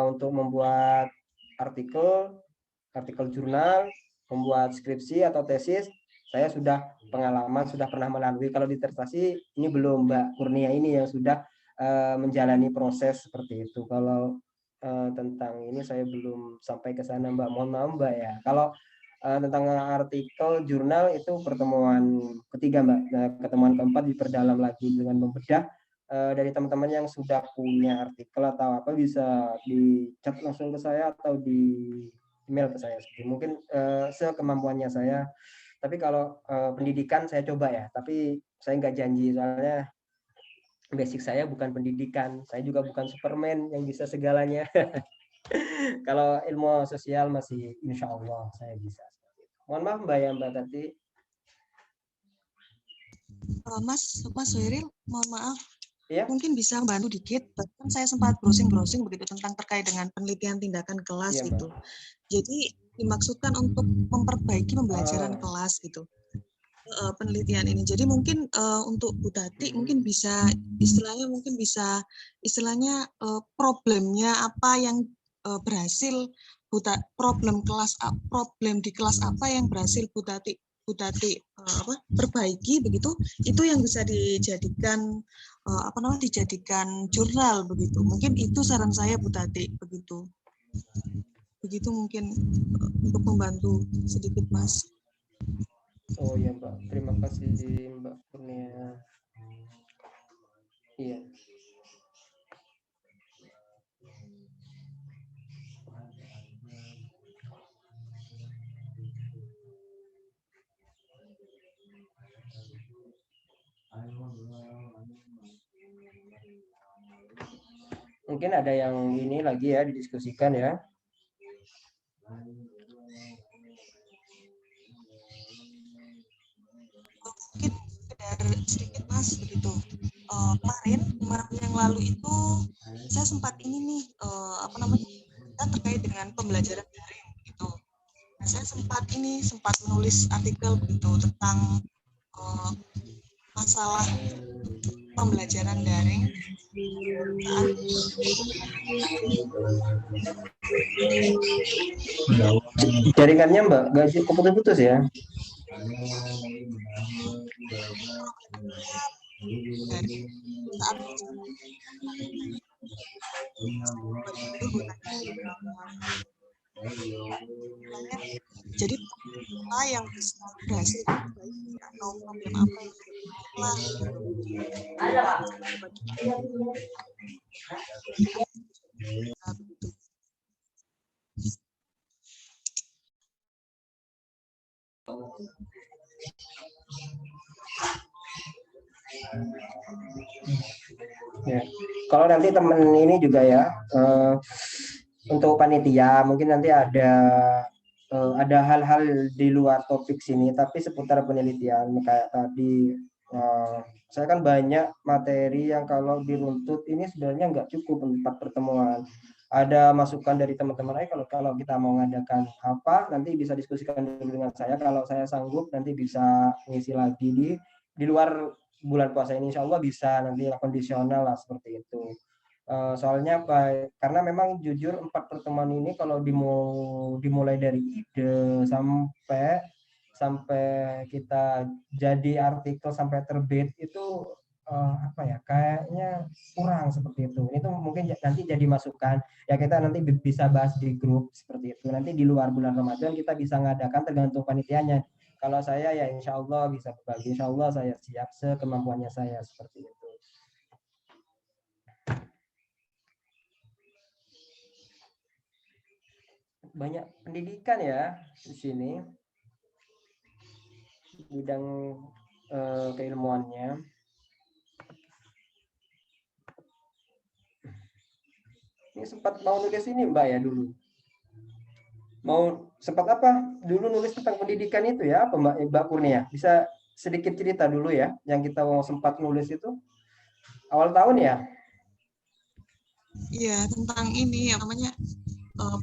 untuk membuat artikel jurnal, membuat skripsi atau tesis, saya sudah pengalaman, sudah pernah melalui. Kalau disertasi ini belum Mbak Kurnia ini yang sudah menjalani proses seperti itu. Kalau tentang ini saya belum sampai ke sana Mbak, mohon maaf Mbak ya. Kalau tentang artikel jurnal itu pertemuan ketiga Mbak, pertemuan keempat diperdalam lagi dengan membedah dari teman-teman yang sudah punya artikel atau apa bisa di chat langsung ke saya atau di email ke saya. Mungkin sekemampuannya saya. Tapi kalau pendidikan saya coba ya. Tapi saya nggak janji soalnya basic saya bukan pendidikan. Saya juga bukan Superman yang bisa segalanya. Kalau ilmu sosial masih insya Allah saya bisa. Mohon maaf Mbak ya Mbak Tati. Mas Soiril, mohon maaf. Ya. Mungkin bisa bantu dikit, bahkan saya sempat browsing begitu tentang terkait dengan penelitian tindakan kelas Ya, gitu. Jadi dimaksudkan untuk memperbaiki pembelajaran kelas gitu. Penelitian ini. Jadi mungkin untuk Bu Tati mungkin bisa istilahnya problemnya apa yang berhasil problem di kelas apa yang berhasil Bu Tati perbaiki begitu, itu yang bisa dijadikan dijadikan jurnal begitu. Mungkin itu saran saya Bu Tati begitu mungkin untuk membantu sedikit Mas. Oh ya Mbak, terima kasih Mbak Kurnia. Iya. Mungkin ada yang ini lagi ya didiskusikan ya. Mungkin sekedar sedikit Mas begitu. Kemarin yang lalu itu saya sempat ini nih terkait dengan pembelajaran daring gitu. Nah, saya sempat menulis artikel begitu tentang masalah pembelajaran daring. Jaringannya Mbak, nggak sih putus-putus ya? Jadi apa yang bisa berhasil atau problem apa yang Ya. Kalau nanti teman ini juga ya untuk panitia mungkin nanti ada hal-hal di luar topik sini tapi seputar penelitian kayak tadi saya kan banyak materi yang kalau diruntut ini sebenarnya nggak cukup untuk pertemuan. Ada masukan dari teman-teman kalau kita mau mengadakan apa nanti bisa diskusikan dulu dengan saya, kalau saya sanggup nanti bisa ngisi lagi di luar bulan puasa ini insya Allah bisa nanti kondisional lah seperti itu. Soalnya apa? Karena memang jujur 4 pertemuan ini kalau dimulai dari ide sampai kita jadi artikel sampai terbit itu apa ya, kayaknya kurang seperti itu. Itu mungkin nanti jadi masukan ya, kita nanti bisa bahas di grup seperti itu. Nanti di luar bulan Ramadan kita bisa ngadakan, tergantung panitianya. Kalau saya ya insya Allah bisa berbagi, insya Allah saya siap sekemampuannya saya seperti itu. Banyak pendidikan ya di sini, bidang keilmuannya. Ini sempat mau nulis ini Mbak ya dulu. Mau sempat apa? Dulu nulis tentang pendidikan itu ya, apa Mbak Kurnia? Bisa sedikit cerita dulu ya, yang kita mau sempat nulis itu awal tahun ya? Iya, tentang ini apa namanya,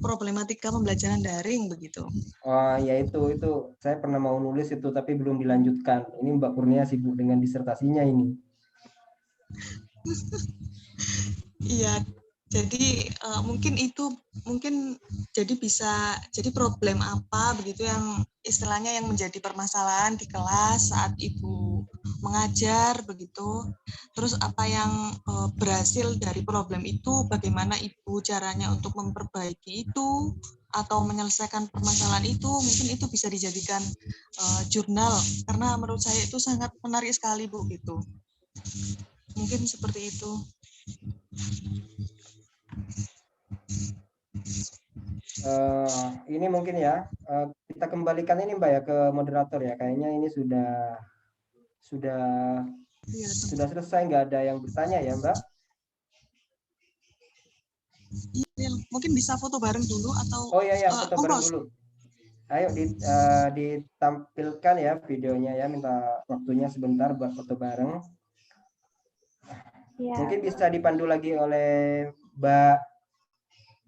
problematika pembelajaran daring begitu. Oh ya, itu saya pernah mau nulis itu tapi belum dilanjutkan. Ini Mbak Kurnia sibuk dengan disertasinya ini. Iya, jadi mungkin jadi bisa jadi problem apa begitu yang istilahnya yang menjadi permasalahan di kelas saat ibu mengajar begitu. Terus apa yang berhasil dari problem itu, bagaimana ibu caranya untuk memperbaiki itu atau menyelesaikan permasalahan itu, mungkin itu bisa dijadikan jurnal, karena menurut saya itu sangat menarik sekali Bu gitu. Mungkin seperti itu. Ini mungkin ya, kita kembalikan ini Mbak ya ke moderator ya. Kayaknya ini sudah selesai, nggak ada yang bertanya ya Mbak. Iya, mungkin bisa foto bareng dulu atau oh iya foto bareng dulu. Ayo ditampilkan ya videonya ya, minta waktunya sebentar buat foto bareng. Ya. Mungkin bisa dipandu lagi oleh Mbak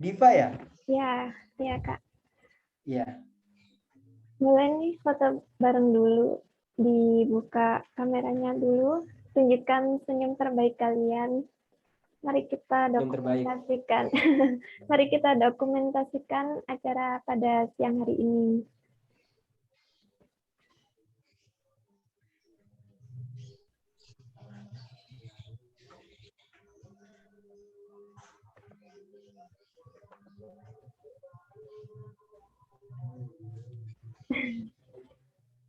Diva ya? Ya Kak. Iya. Mulai nih foto bareng dulu. Dibuka kameranya dulu. Tunjukkan senyum terbaik kalian. Mari kita dokumentasikan. Mari kita dokumentasikan acara pada siang hari ini.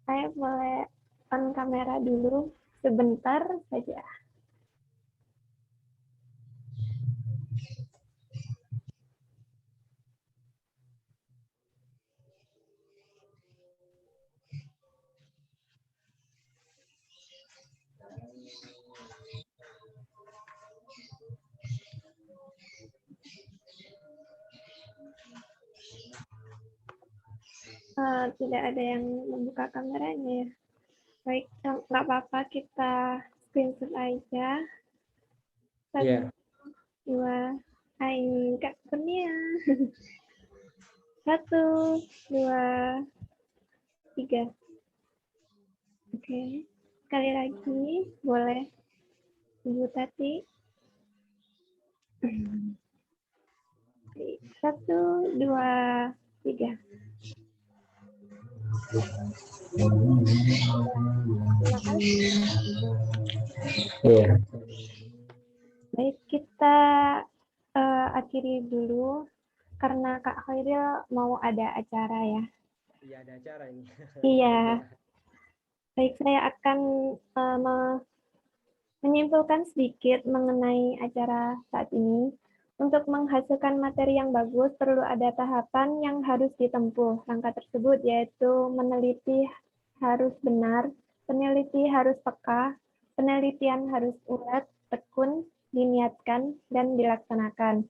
Saya boleh on kamera dulu sebentar saja. Tidak ada yang membuka kameranya ya. Baik, nggak apa-apa, kita screenshot aja. 1, 2, hai Kak Kurnia. 1, 2, 3. Oke, sekali lagi boleh Ibu Tati. 1, 2, 3. Iya. Baik, kita akhiri dulu karena Kak Khairil mau ada acara ya. Iya, ada acara ini. Iya. Baik, saya akan menyimpulkan sedikit mengenai acara saat ini. Untuk menghasilkan materi yang bagus, perlu ada tahapan yang harus ditempuh. Langkah tersebut yaitu meneliti harus benar, peneliti harus peka, penelitian harus ulet, tekun, diniatkan, dan dilaksanakan.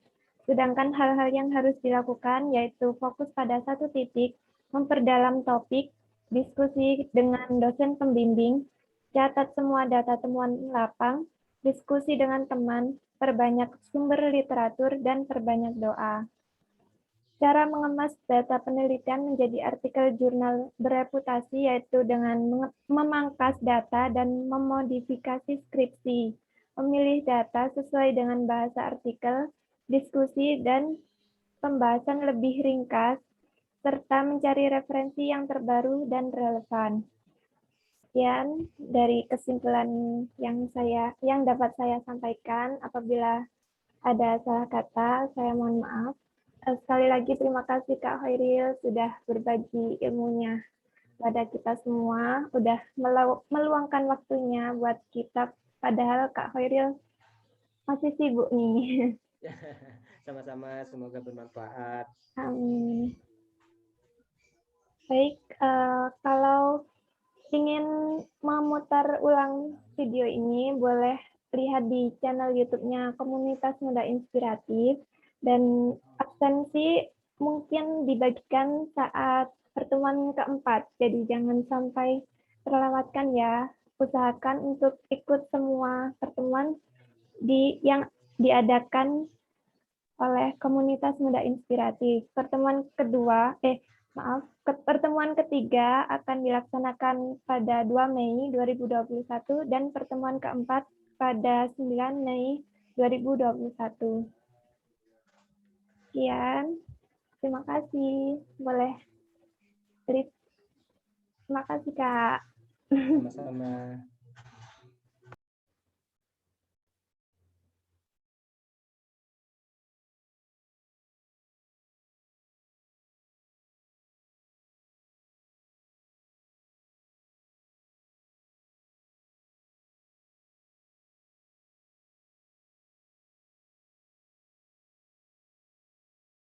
Sedangkan hal-hal yang harus dilakukan yaitu fokus pada satu titik, memperdalam topik, diskusi dengan dosen pembimbing, catat semua data temuan lapang, diskusi dengan teman, perbanyak sumber literatur, dan perbanyak doa. Cara mengemas data penelitian menjadi artikel jurnal bereputasi yaitu dengan memangkas data dan memodifikasi skripsi, memilih data sesuai dengan bahasa artikel, diskusi, dan pembahasan lebih ringkas, serta mencari referensi yang terbaru dan relevan. Sekian dari kesimpulan yang dapat saya sampaikan. Apabila ada salah kata, saya mohon maaf. Sekali lagi terima kasih Kak Khairil sudah berbagi ilmunya pada kita semua, udah meluangkan waktunya buat kita, padahal Kak Khairil masih sibuk nih. Sama-sama, semoga bermanfaat. Amin. Baik, kalau ingin memutar ulang video ini, boleh lihat di channel YouTube-nya Komunitas Muda Inspiratif, dan absensi mungkin dibagikan saat pertemuan keempat, jadi jangan sampai terlewatkan ya. Usahakan untuk ikut semua pertemuan yang diadakan oleh Komunitas Muda Inspiratif. Pertemuan ketiga akan dilaksanakan pada 2 Mei 2021 dan pertemuan keempat pada 9 Mei 2021. Sekian, terima kasih. Boleh terima kasih Kak. Sama-sama.